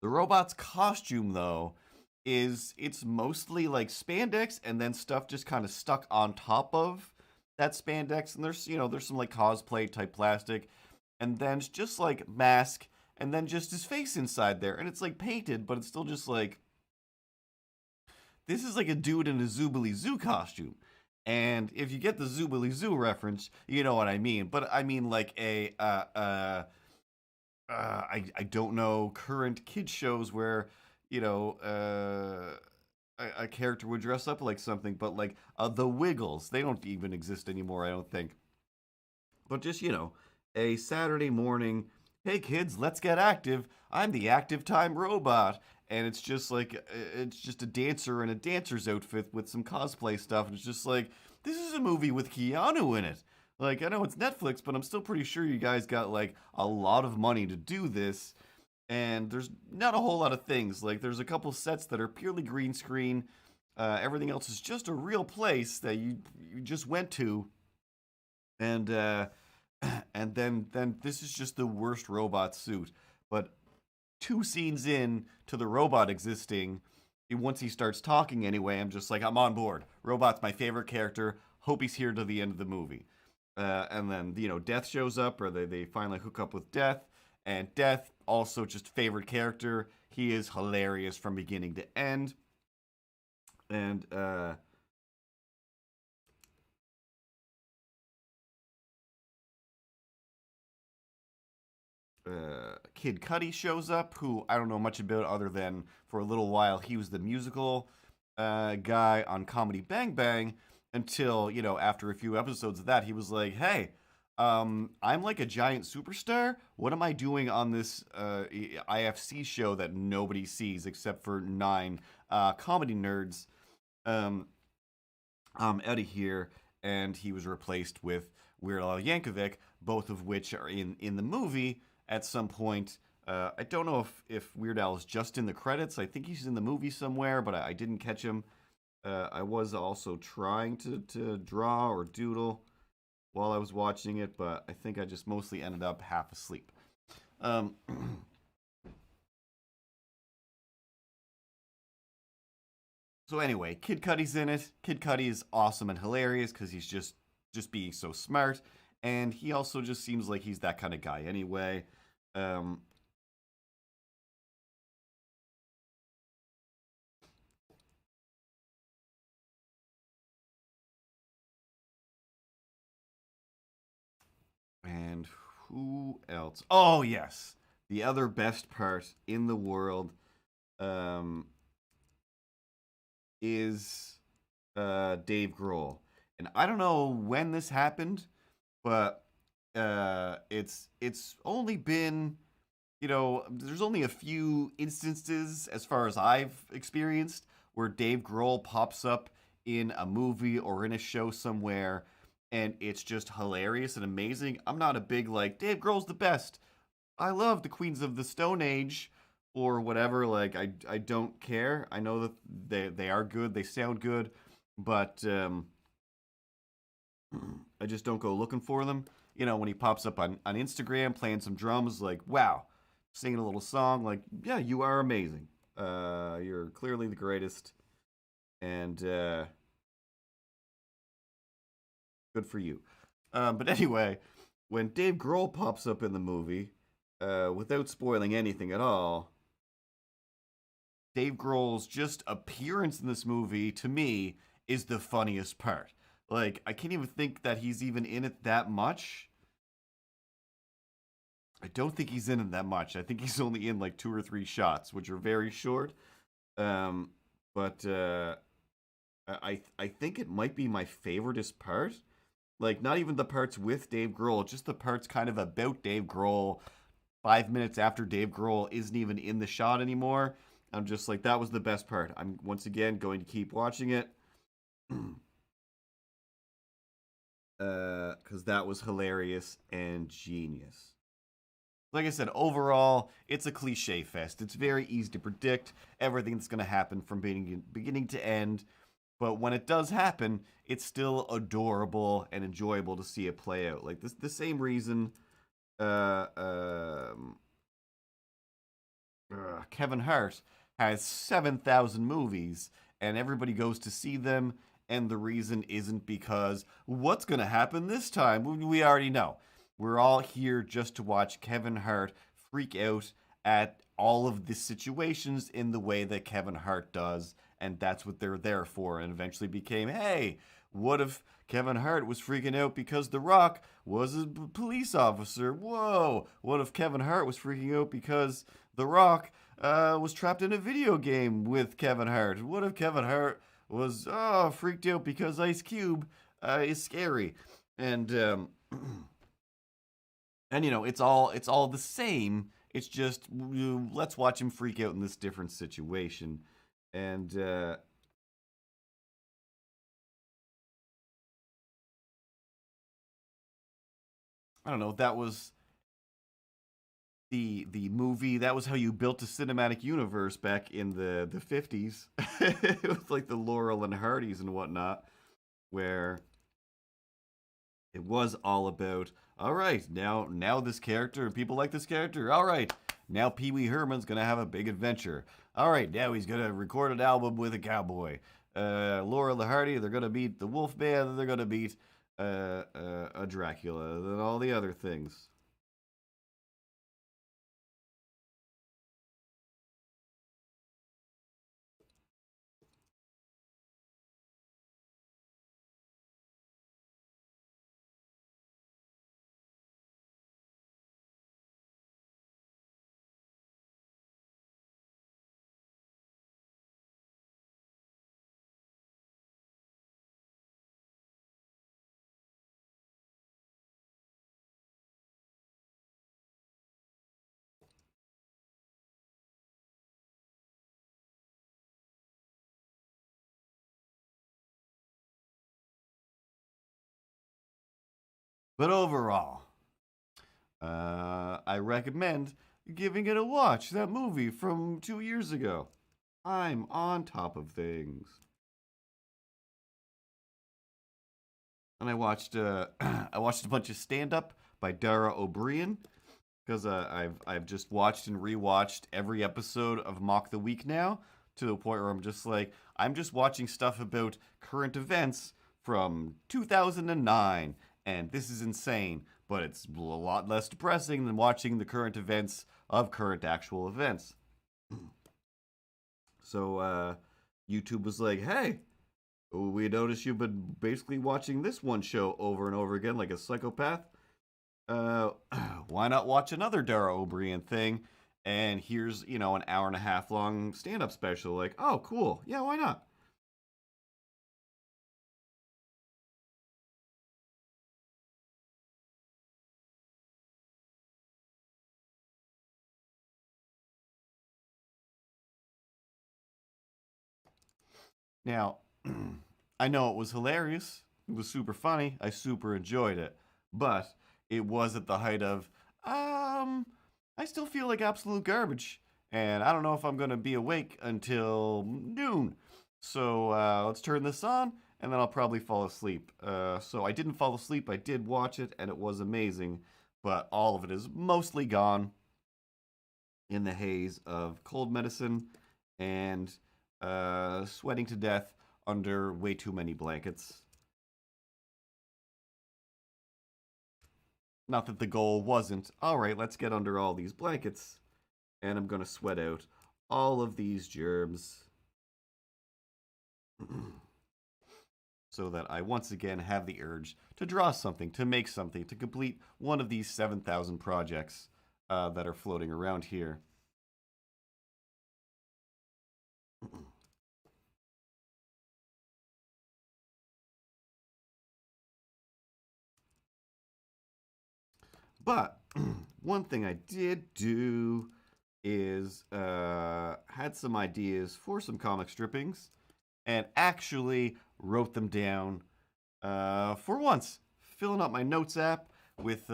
the robot's costume, though, is it's mostly like spandex and then stuff just kind of stuck on top of that spandex. And there's some like cosplay type plastic, and then it's just like mask, and then just his face inside there, and it's like painted, but it's still just like this is like a dude in a Zoobly Zoo costume. And if you get the Zoobly Zoo reference, you know what I mean. But I mean like I don't know current kids shows where a character would dress up like something, but like the Wiggles, they don't even exist anymore, I don't think. But just a Saturday morning, hey kids, let's get active. I'm the active time robot, and it's just a dancer in a dancer's outfit with some cosplay stuff, and it's just like this is a movie with Keanu in it. Like, I know it's Netflix, but I'm still pretty sure you guys got like a lot of money to do this. And there's not a whole lot of things. Like, there's a couple sets that are purely green screen. Everything else is just a real place that you just went to. And and then this is just the worst robot suit. But two scenes in to the robot existing, once he starts talking anyway, I'm just like, I'm on board. Robot's my favorite character. Hope he's here to the end of the movie. And then Death shows up, or they finally hook up with Death, and Death also just favorite character. He is hilarious from beginning to end, and Kid Cudi shows up, who I don't know much about other than for a little while he was the musical guy on Comedy Bang Bang until after a few episodes of that he was like, hey. I'm like a giant superstar. What am I doing on this IFC show that nobody sees except for 9 comedy nerds? Um, I'm out of here, and he was replaced with Weird Al Yankovic, both of which are in the movie at some point. I don't know if Weird Al is just in the credits. I think he's in the movie somewhere, but I didn't catch him. I was also trying to draw or doodle while I was watching it, but I think I just mostly ended up half asleep. Um, so anyway, Kid Cudi's in it. Kid Cudi is awesome and hilarious because he's just being so smart, and he also just seems like he's that kind of guy anyway. Um, and who else? Oh yes, the other best part in the world um, is Dave Grohl. And I don't know when this happened, but it's only been, there's only a few instances as far as I've experienced where Dave Grohl pops up in a movie or in a show somewhere and it's just hilarious and amazing. I'm not a big like Dave Grohl's the best. I love the Queens of the Stone Age or whatever. Like I don't care. I know that they are good. They sound good, but I just don't go looking for them. When he pops up on Instagram playing some drums, like wow, singing a little song, like yeah, you are amazing. You're clearly the greatest, and good for you. But anyway, when Dave Grohl pops up in the movie, without spoiling anything at all, Dave Grohl's just appearance in this movie to me is the funniest part. Like I can't even think that he's even in it that much. I don't think he's in it that much. I think he's only in like 2 or 3 shots, which are very short. But I think it might be my favoriteest part. Like not even the parts with Dave Grohl, just the parts kind of about Dave Grohl. 5 minutes after Dave Grohl isn't even in the shot anymore, I'm just like that was the best part. I'm once again going to keep watching it. Because that was hilarious and genius. Like I said, overall, it's a cliche fest. It's very easy to predict everything that's going to happen from beginning to end. But when it does happen, it's still adorable and enjoyable to see it play out. Like this, the same reason Kevin Hart has 7,000 movies and everybody goes to see them. And the reason isn't because what's going to happen this time? We already know. We're all here just to watch Kevin Hart freak out at all of the situations in the way that Kevin Hart does. And that's what they're there for. And eventually became, hey, what if Kevin Hart was freaking out because The Rock was a police officer? Whoa. What if Kevin Hart was freaking out because The Rock was trapped in a video game with Kevin Hart? What if Kevin Hart was freaked out because Ice Cube is scary? And and it's all the same. It's just let's watch him freak out in this different situation. And I don't know. That was the movie. That was how you built a cinematic universe back in the 50s. It was like the Laurel and Hardys and whatnot, where it was all about all right, now this character and people like this character. All right, now Pee Wee Herman's gonna have a big adventure. All right, now he's gonna record an album with a cowboy. Laurel and Hardy, they're gonna beat the Wolfman. They're gonna beat a Dracula and all the other things. But overall, I recommend giving it a watch. That movie from 2 years ago. I'm on top of things. And I watched I watched a bunch of stand up by Dara O'Brien because I've just watched and rewatched every episode of Mock the Week now to the point where I'm just like I'm just watching stuff about current events from 2009 and this is insane, but it's a lot less depressing than watching the current events of current actual events. So YouTube was like, "Hey, we noticed you've been basically watching this one show over and over again like a psychopath. uh, why not watch another Dara O'Brien thing? And here's, an hour and a half long stand up special. Like, oh, cool. Yeah, why not? Now, I know it was hilarious. It was super funny. I super enjoyed it. But it was at the height of, um, I still feel like absolute garbage. And I don't know if I'm going to be awake until noon. So let's turn this on, and then I'll probably fall asleep. So I didn't fall asleep. I did watch it, and it was amazing. But all of it is mostly gone in the haze of cold medicine and sweating to death under way too many blankets. Not that the goal wasn't, all right, let's get under all these blankets, and I'm going to sweat out all of these germs so that I once again have the urge to draw something, to make something, to complete one of these 7,000 projects that are floating around here. But one thing I did do is had some ideas for some comic strippings and actually wrote them down for once, filling up my notes app with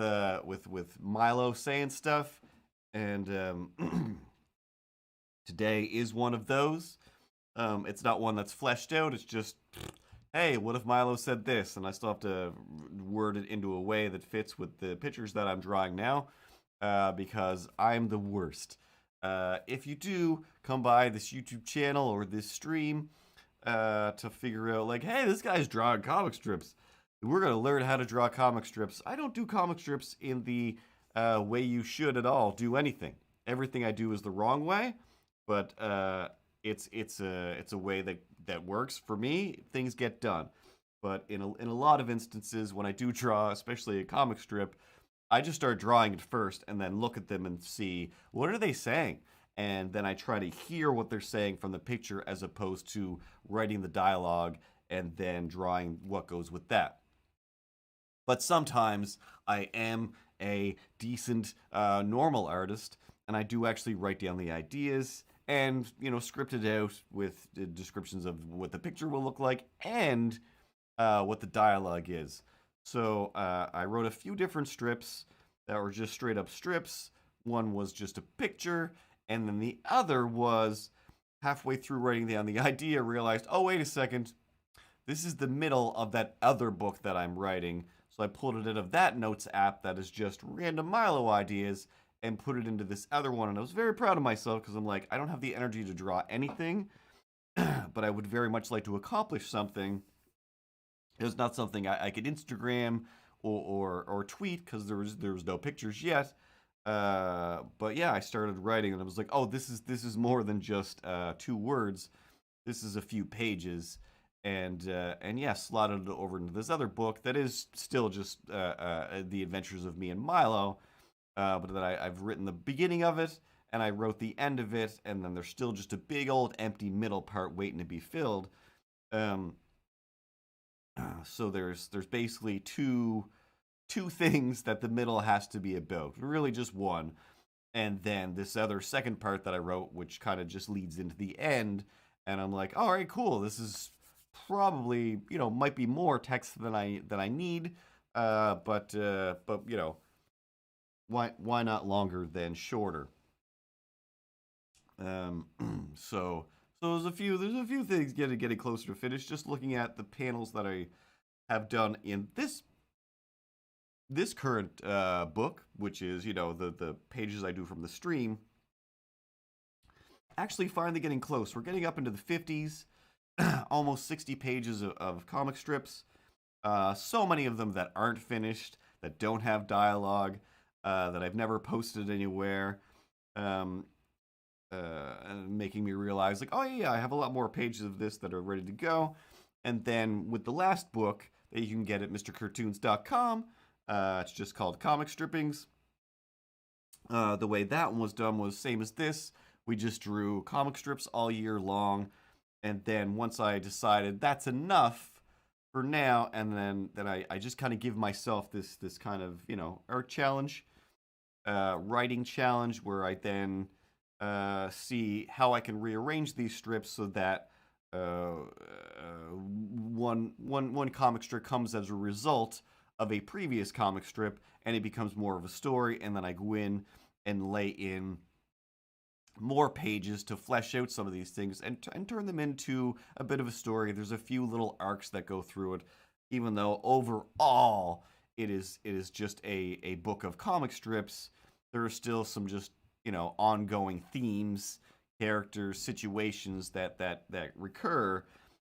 Milo saying stuff, and today is one of those. It's not one that's fleshed out. It's just, hey, what if Milo said this? And I still have to word it into a way that fits with the pictures that I'm drawing now, because I'm the worst. If you do come by this YouTube channel or this stream to figure out, like, hey, this guy's drawing comic strips, we're going to learn how to draw comic strips. I don't do comic strips in the way you should at all do anything. Everything I do is the wrong way, but it's a way that works for me. Things get done. But in a lot of instances, when I do draw, especially a comic strip, I just start drawing it first and then look at them and see, what are they saying? And then I try to hear what they're saying from the picture as opposed to writing the dialogue and then drawing what goes with that. But sometimes I am a decent normal artist, and I do actually write down the ideas and, script it out with descriptions of what the picture will look like and what the dialogue is. So I wrote a few different strips that were just straight up strips. One was just a picture, and then the other was halfway through writing down the idea, realized, oh, wait a second, this is the middle of that other book that I'm writing. So I pulled it out of that notes app that is just random Milo ideas and put it into this other one. And I was very proud of myself because I'm like, I don't have the energy to draw anything, but I would very much like to accomplish something. It was not something I could Instagram or tweet because there was no pictures yet. But yeah, I started writing and I was like, oh, this is more than just 2 words. This is a few pages, and yeah, slotted it over into this other book that is still just the adventures of me and Milo, but that I've written the beginning of it and I wrote the end of it, and then there's still just a big old empty middle part waiting to be filled. Um, so there's basically two things that the middle has to be about. Really, just one, and then this other second part that I wrote, which kind of just leads into the end. And I'm like, all right, cool. This is probably might be more text than I need, but why not longer than shorter? Um, so there's a few things getting closer to finish. Just looking at the panels that I have done in this current book, which is the pages I do from the stream. Actually, finally getting close. We're getting up into the 50s, almost 60 pages of comic strips. So many of them that aren't finished, that don't have dialogue, that I've never posted anywhere. And making me realize, like, oh yeah, I have a lot more pages of this that are ready to go. And then with the last book that you can get at MrCurtoons.com, It's just called Comic Strippings. The way that one was done was same as this. We just drew comic strips all year long, and then once I decided that's enough for now, and then I just kind of give myself this kind of art challenge, writing challenge, where I then see how I can rearrange these strips so that one comic strip comes as a result of a previous comic strip, and it becomes more of a story, and then I go in and lay in more pages to flesh out some of these things and turn them into a bit of a story. There's a few little arcs that go through it, even though overall it is just a book of comic strips. There are still some just ongoing themes, characters, situations that recur,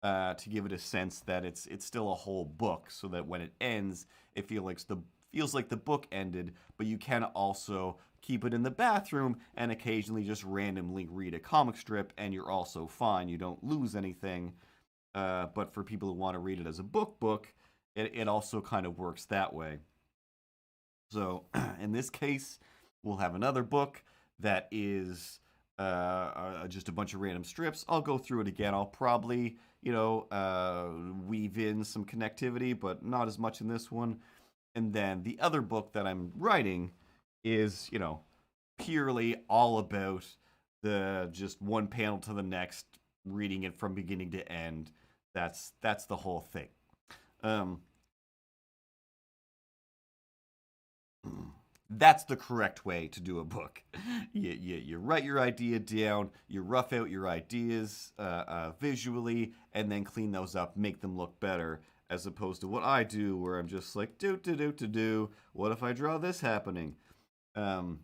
to give it a sense that it's still a whole book, so that when it ends, it feels like the book ended, but you can also keep it in the bathroom and occasionally just randomly read a comic strip, and you're also fine. You don't lose anything. But for people who want to read it as a book, it also kind of works that way. So in this case, we'll have another book that is just a bunch of random strips. I'll go through it again. I'll probably, weave in some connectivity, but not as much in this one. And then the other book that I'm writing is, purely all about the just one panel to the next, reading it from beginning to end. That's the whole thing. That's the correct way to do a book. You write your idea down, you rough out your ideas visually, and then clean those up, make them look better, as opposed to what I do, where I'm just like, do. What if I draw this happening? Even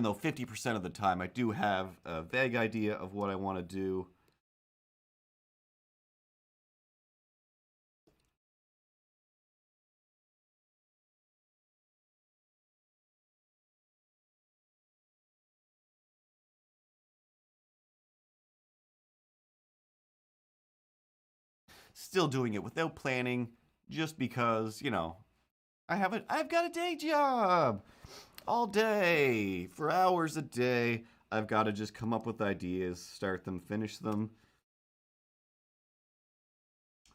though 50% of the time I do have a vague idea of what I want to do. Still doing it without planning, just because, I've got a day job all day for hours a day. I've got to just come up with ideas, start them, finish them,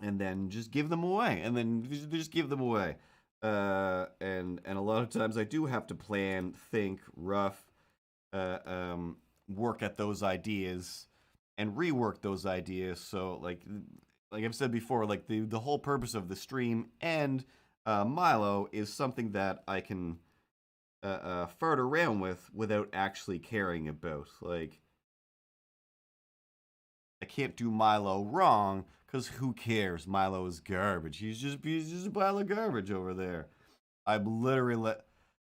and then just give them away. And then just give them away. And a lot of times I do have to plan, think, rough, work at those ideas and rework those ideas. So like I've said before, like the whole purpose of the stream and Milo is something that I can fart around with without actually caring about. Like, I can't do Milo wrong, because who cares? Milo is garbage. He's just a pile of garbage over there. I'm literally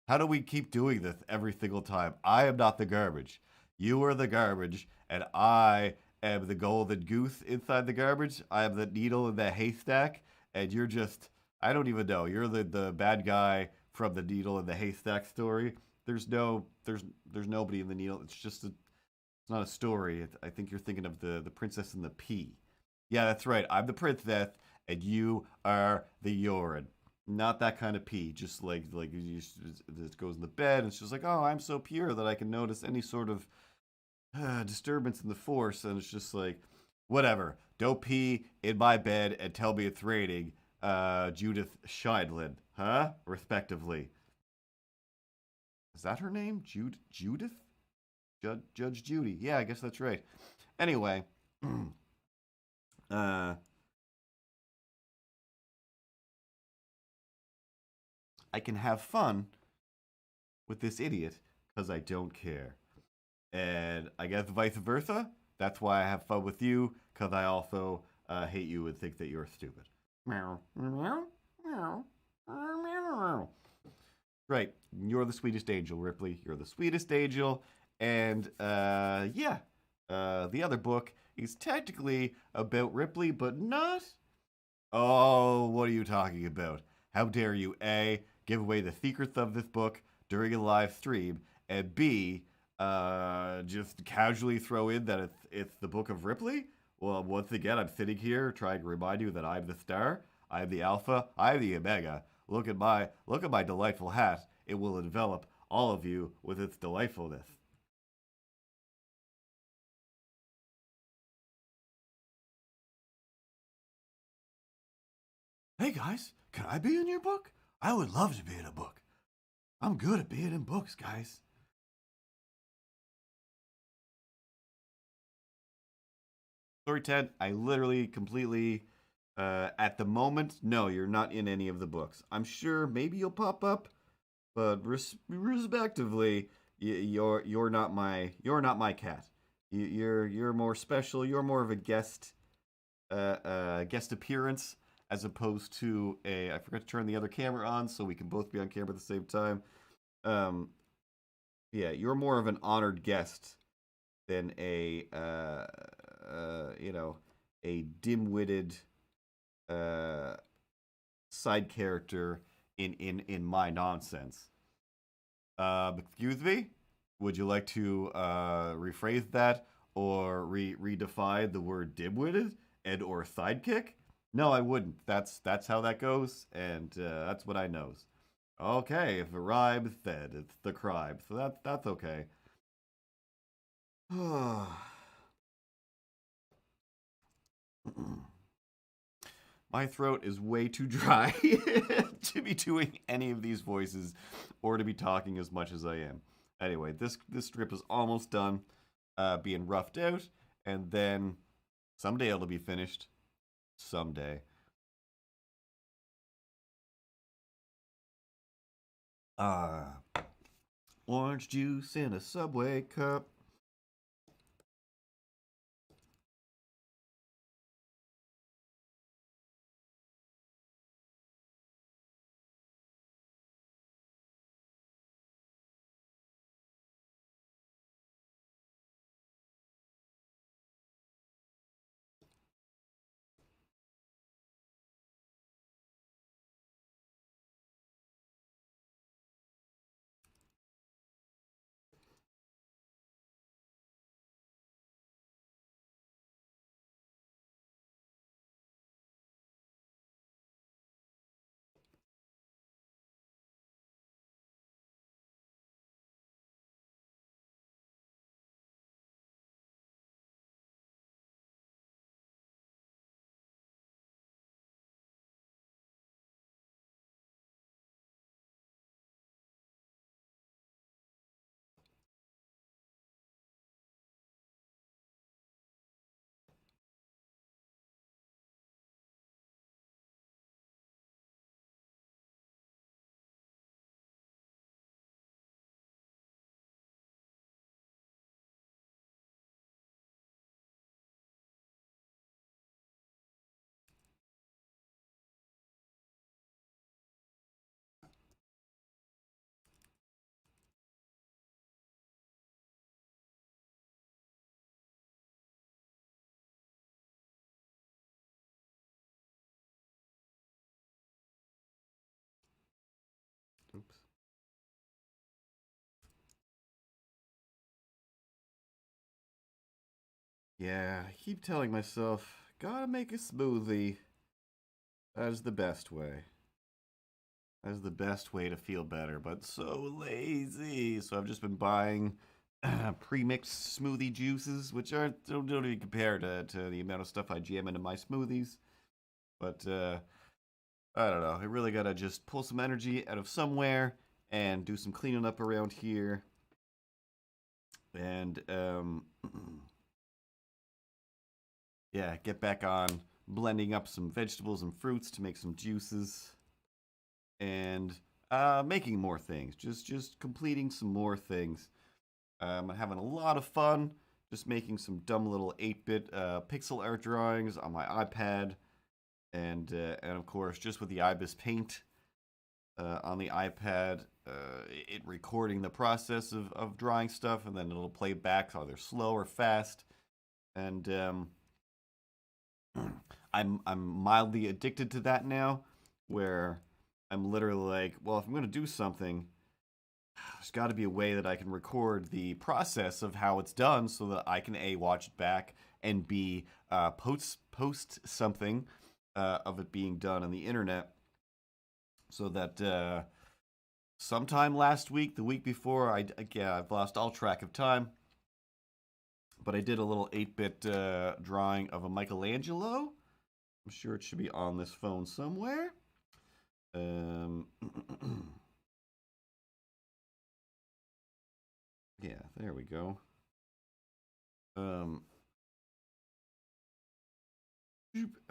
How do we keep doing this every single time? I am not the garbage. You are the garbage, and I am the golden goose inside the garbage. I am the needle in the haystack, and you're just, I don't even know. You're the bad guy from the needle in the haystack story. There's nobody in the needle. It's not a story. I think you're thinking of the Princess and the Pea. Yeah, that's right. I'm the princess, and you are the urine. Not that kind of pee. Just it goes in the bed, and it's just like, oh, I'm so pure that I can notice any sort of disturbance in the force, and it's just like, whatever. Don't pee in my bed and tell me it's raining. Judith Scheidlin, huh? Respectively. Is that her name? Judith? Judge Judy. Yeah, I guess that's right. Anyway, I can have fun with this idiot because I don't care. And I guess vice versa. That's why I have fun with you, because I also hate you and think that you're stupid. Meow, meow, meow, meow. Right. You're the sweetest angel, Ripley. You're the sweetest angel. And the other book is technically about Ripley, but not. Oh, what are you talking about? How dare you, A, give away the secrets of this book during a live stream, and B, just casually throw in that it's the book of Ripley? Well, once again, I'm sitting here trying to remind you that I'm the star, I'm the alpha, I'm the omega. look at my delightful hat. It will envelop all of you with its delightfulness. Hey guys, can I be in your book? I would love to be in a book. I'm good at being in books, guys. Story 10, I literally completely, at the moment, no, you're not in any of the books. I'm sure maybe you'll pop up, but respectively, you're not my cat. You're more special. You're more of a guest appearance as opposed to a. I forgot to turn the other camera on so we can both be on camera at the same time. Um, yeah, you're more of an honored guest than you know, a dim-witted uh, side character in my nonsense. Excuse me? Would you like to rephrase that or redefine the word dim-witted and or sidekick? No, I wouldn't. That's how that goes, and that's what I knows. Okay, if it rhymes, then it's the crime. So that's okay. My throat is way too dry to be doing any of these voices or to be talking as much as I am. Anyway, this strip is almost done being roughed out, and then someday it'll be finished. Someday. Ah, orange juice in a Subway cup. Oops. Yeah, I keep telling myself, gotta make a smoothie. That is the best way. That is the best way to feel better, but so lazy. So I've just been buying pre-mixed smoothie juices, which don't even compare to the amount of stuff I jam into my smoothies. But I don't know. I really gotta just pull some energy out of somewhere and do some cleaning up around here. And yeah, get back on blending up some vegetables and fruits to make some juices and making more things. Just completing some more things. I'm having a lot of fun just making some dumb little 8-bit pixel art drawings on my iPad, and of course just with the IBIS Paint on the iPad, it recording the process of drawing stuff, and then it'll play back either slow or fast. And I'm mildly addicted to that now, where I'm literally like, well, if I'm gonna do something, there's got to be a way that I can record the process of how it's done, so that I can A, watch it back, and B, post something of it being done on the internet. So that sometime last week, the week before, I've lost all track of time. But I did a little 8-bit drawing of a Michelangelo. I'm sure it should be on this phone somewhere. Yeah, there we go. And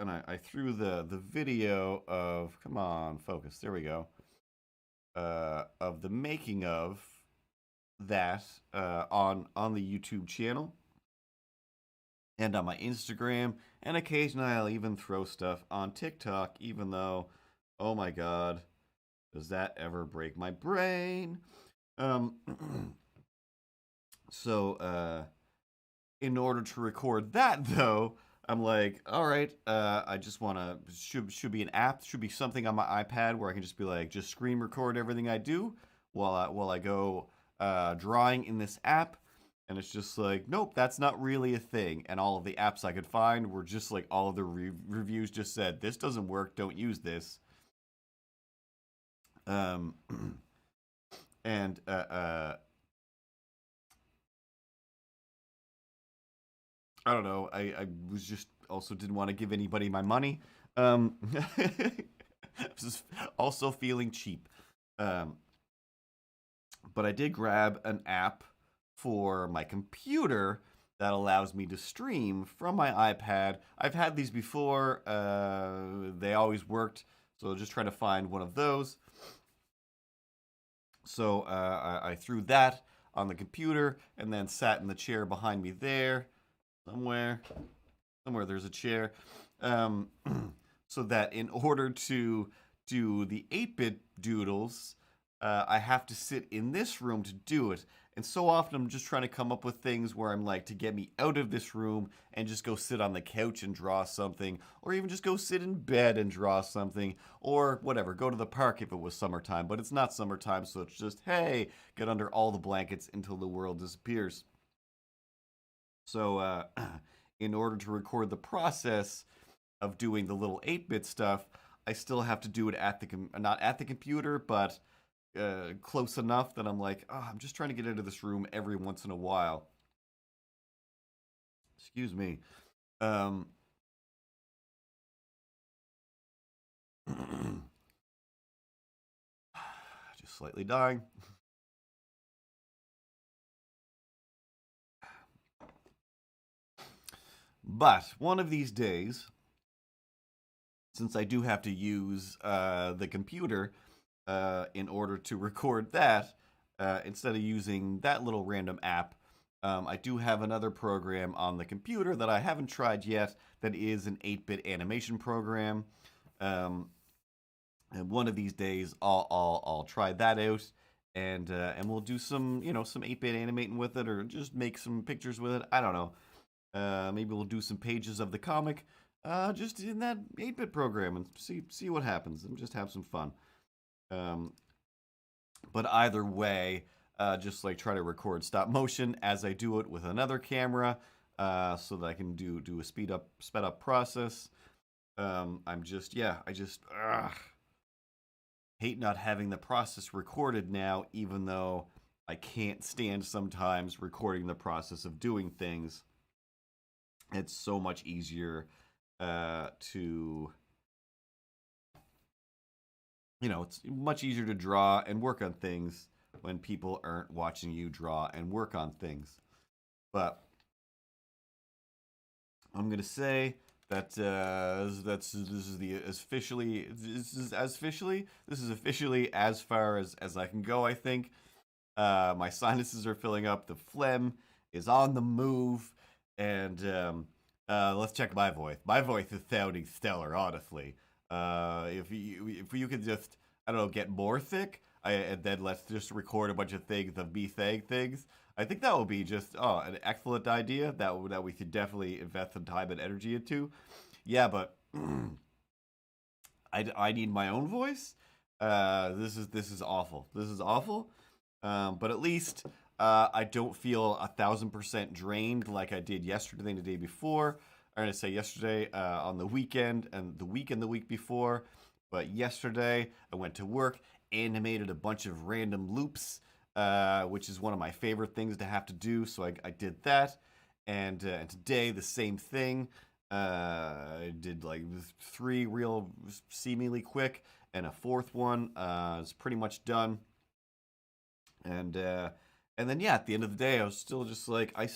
I threw the video of, come on, focus, there we go, of the making of that on the YouTube channel and on my Instagram, and occasionally I'll even throw stuff on TikTok, even though, oh my god, does that ever break my brain? So in order to record that though, I'm like, all right, I just want to, should be an app, should be something on my iPad where I can just be like, just screen record everything I do while I go drawing in this app. And it's just like, nope, that's not really a thing. And all of the apps I could find were just like, all of the reviews just said, this doesn't work, don't use this. And I don't know. I was just also didn't want to give anybody my money. Just also feeling cheap. But I did grab an app for my computer that allows me to stream from my iPad. I've had these before. They always worked. So just trying to find one of those. So I threw that on the computer and then sat in the chair behind me there. Somewhere there's a chair, so that in order to do the 8-bit doodles, I have to sit in this room to do it. And so often I'm just trying to come up with things where I'm like, to get me out of this room and just go sit on the couch and draw something, or even just go sit in bed and draw something, or whatever, go to the park if it was summertime. But it's not summertime, so it's just, hey, get under all the blankets until the world disappears. So in order to record the process of doing the little 8-bit stuff, I still have to do it at not at the computer, but close enough that I'm like, oh, I'm just trying to get into this room every once in a while. Excuse me. Just slightly dying. But one of these days, since I do have to use the computer in order to record that, instead of using that little random app, I do have another program on the computer that I haven't tried yet that is an 8-bit animation program. And one of these days, I'll try that out, and we'll do some 8-bit animating with it, or just make some pictures with it. I don't know. Maybe we'll do some pages of the comic just in that 8-bit program and see what happens and just have some fun. But either way, just like try to record stop motion as I do it with another camera, so that I can do a sped up process. I just hate not having the process recorded now, even though I can't stand sometimes recording the process of doing things. It's so much easier to, it's much easier to draw and work on things when people aren't watching you draw and work on things. But I'm gonna say that this is officially as far as I can go. I think my sinuses are filling up. The phlegm is on the move. And let's check my voice. My voice is sounding stellar, honestly. If you could just, I don't know, get more thick, and then let's just record a bunch of things of me saying things. I think that would be just an excellent idea that we should definitely invest some time and energy into. Yeah, but I need my own voice. This is awful. This is awful. But at least I don't feel 1,000% drained like I did yesterday and the day before. I'm gonna say yesterday on the weekend and the week before. But yesterday, I went to work, animated a bunch of random loops, which is one of my favorite things to have to do. So I did that. And today, the same thing. I did like 3 real seemingly quick, and a 4th one is pretty much done. And then yeah, at the end of the day, I was still just like, I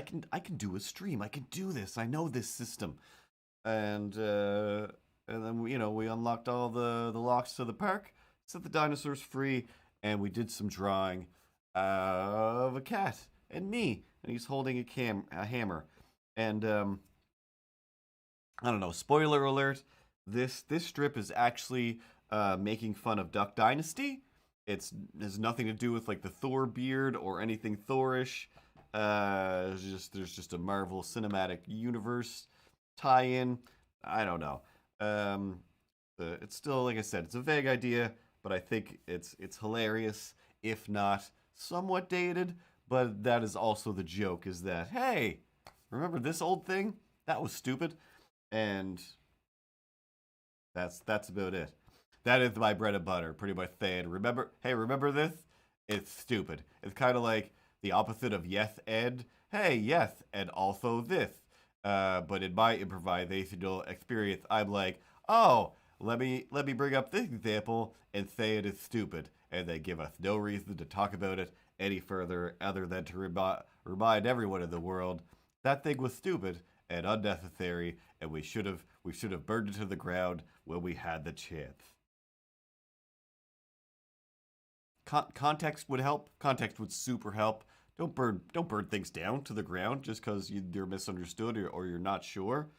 can do a stream. I can do this. I know this system. And then we unlocked all the locks to the park, set the dinosaurs free, and we did some drawing of a cat and me, and he's holding a hammer. And I don't know. Spoiler alert: this strip is actually making fun of Duck Dynasty. Has nothing to do with like the Thor beard or anything Thorish. There's just a Marvel Cinematic Universe tie-in. I don't know. It's still, like I said, it's a vague idea, but I think it's hilarious, if not somewhat dated. But that is also the joke: is that, hey, remember this old thing? That was stupid, and that's about it. That is my bread and butter, pretty much saying, remember this? It's stupid. It's kind of like the opposite of yes and, hey, yes, and also this. But in my improvisational experience, I'm like, oh, let me bring up this example and say it is stupid, and they give us no reason to talk about it any further other than to remind everyone in the world that thing was stupid and unnecessary, and we should have burned it to the ground when we had the chance. Context would help. Context would super help. Don't burn things down to the ground just because you're misunderstood or you're not sure.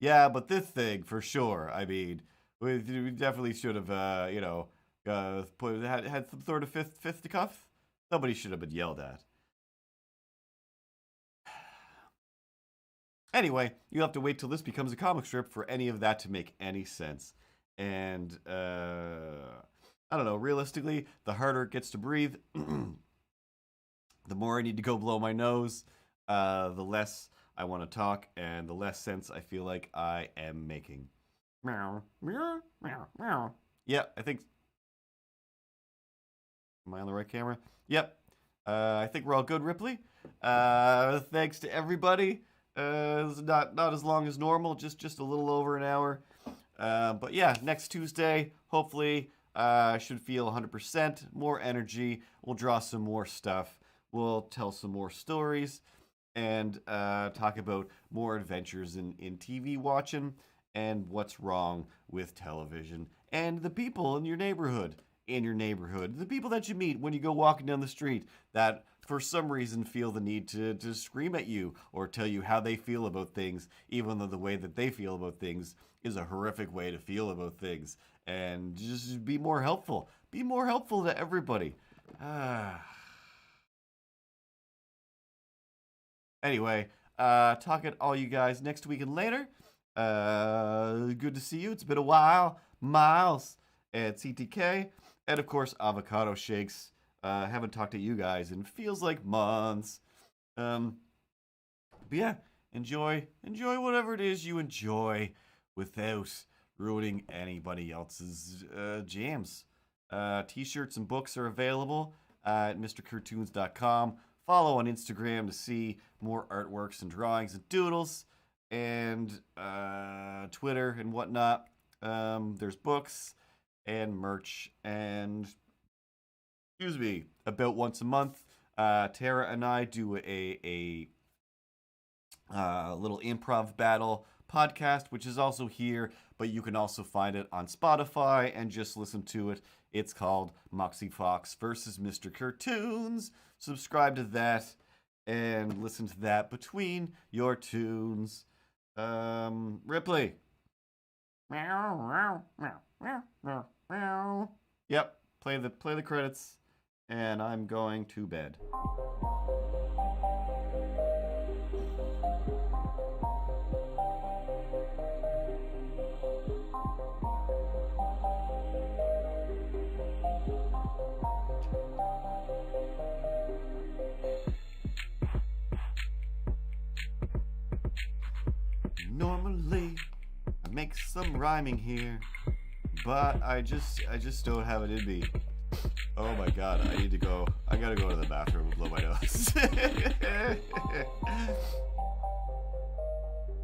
Yeah, but this thing for sure. I mean, we definitely should have had some sort of fisticuffs. Somebody should have been yelled at. Anyway, you have to wait till this becomes a comic strip for any of that to make any sense. And I don't know, realistically, the harder it gets to breathe, the more I need to go blow my nose, the less I want to talk, and the less sense I feel like I am making. Meow, meow, meow, meow. Yeah, I think... Am I on the right camera? Yep. I think we're all good, Ripley. Thanks to everybody. It's not as long as normal, just a little over an hour. But yeah, next Tuesday, hopefully, I should feel 100% more energy. We'll draw some more stuff. We'll tell some more stories and talk about more adventures in TV watching and what's wrong with television and the people in your neighborhood. The people that you meet when you go walking down the street that for some reason feel the need to scream at you or tell you how they feel about things, even though the way that they feel about things is a horrific way to feel about things. And just be more helpful. Be more helpful to everybody. Anyway, talk at all you guys next week and later. Good to see you. It's been a while. Miles at CTK. And of course, Avocado Shakes. Haven't talked to you guys in feels like months. But yeah, enjoy whatever it is you enjoy without ruining anybody else's jams. T-shirts and books are available at MrCurtoons.com. Follow on Instagram to see more artworks and drawings and doodles, and Twitter and whatnot. There's books and merch, and about once a month, Tara and I do a little improv battle podcast, which is also here, but you can also find it on Spotify and just listen to it. It's called Moxie Fox versus MrCurtoons. Subscribe to that and listen to that between your tunes. Ripley. Meow, meow, meow, meow, meow, meow. Yep, play the credits, and I'm going to bed. Normally, I make some rhyming here, but I just don't have it in me. Oh my god, I gotta go to the bathroom and blow my nose.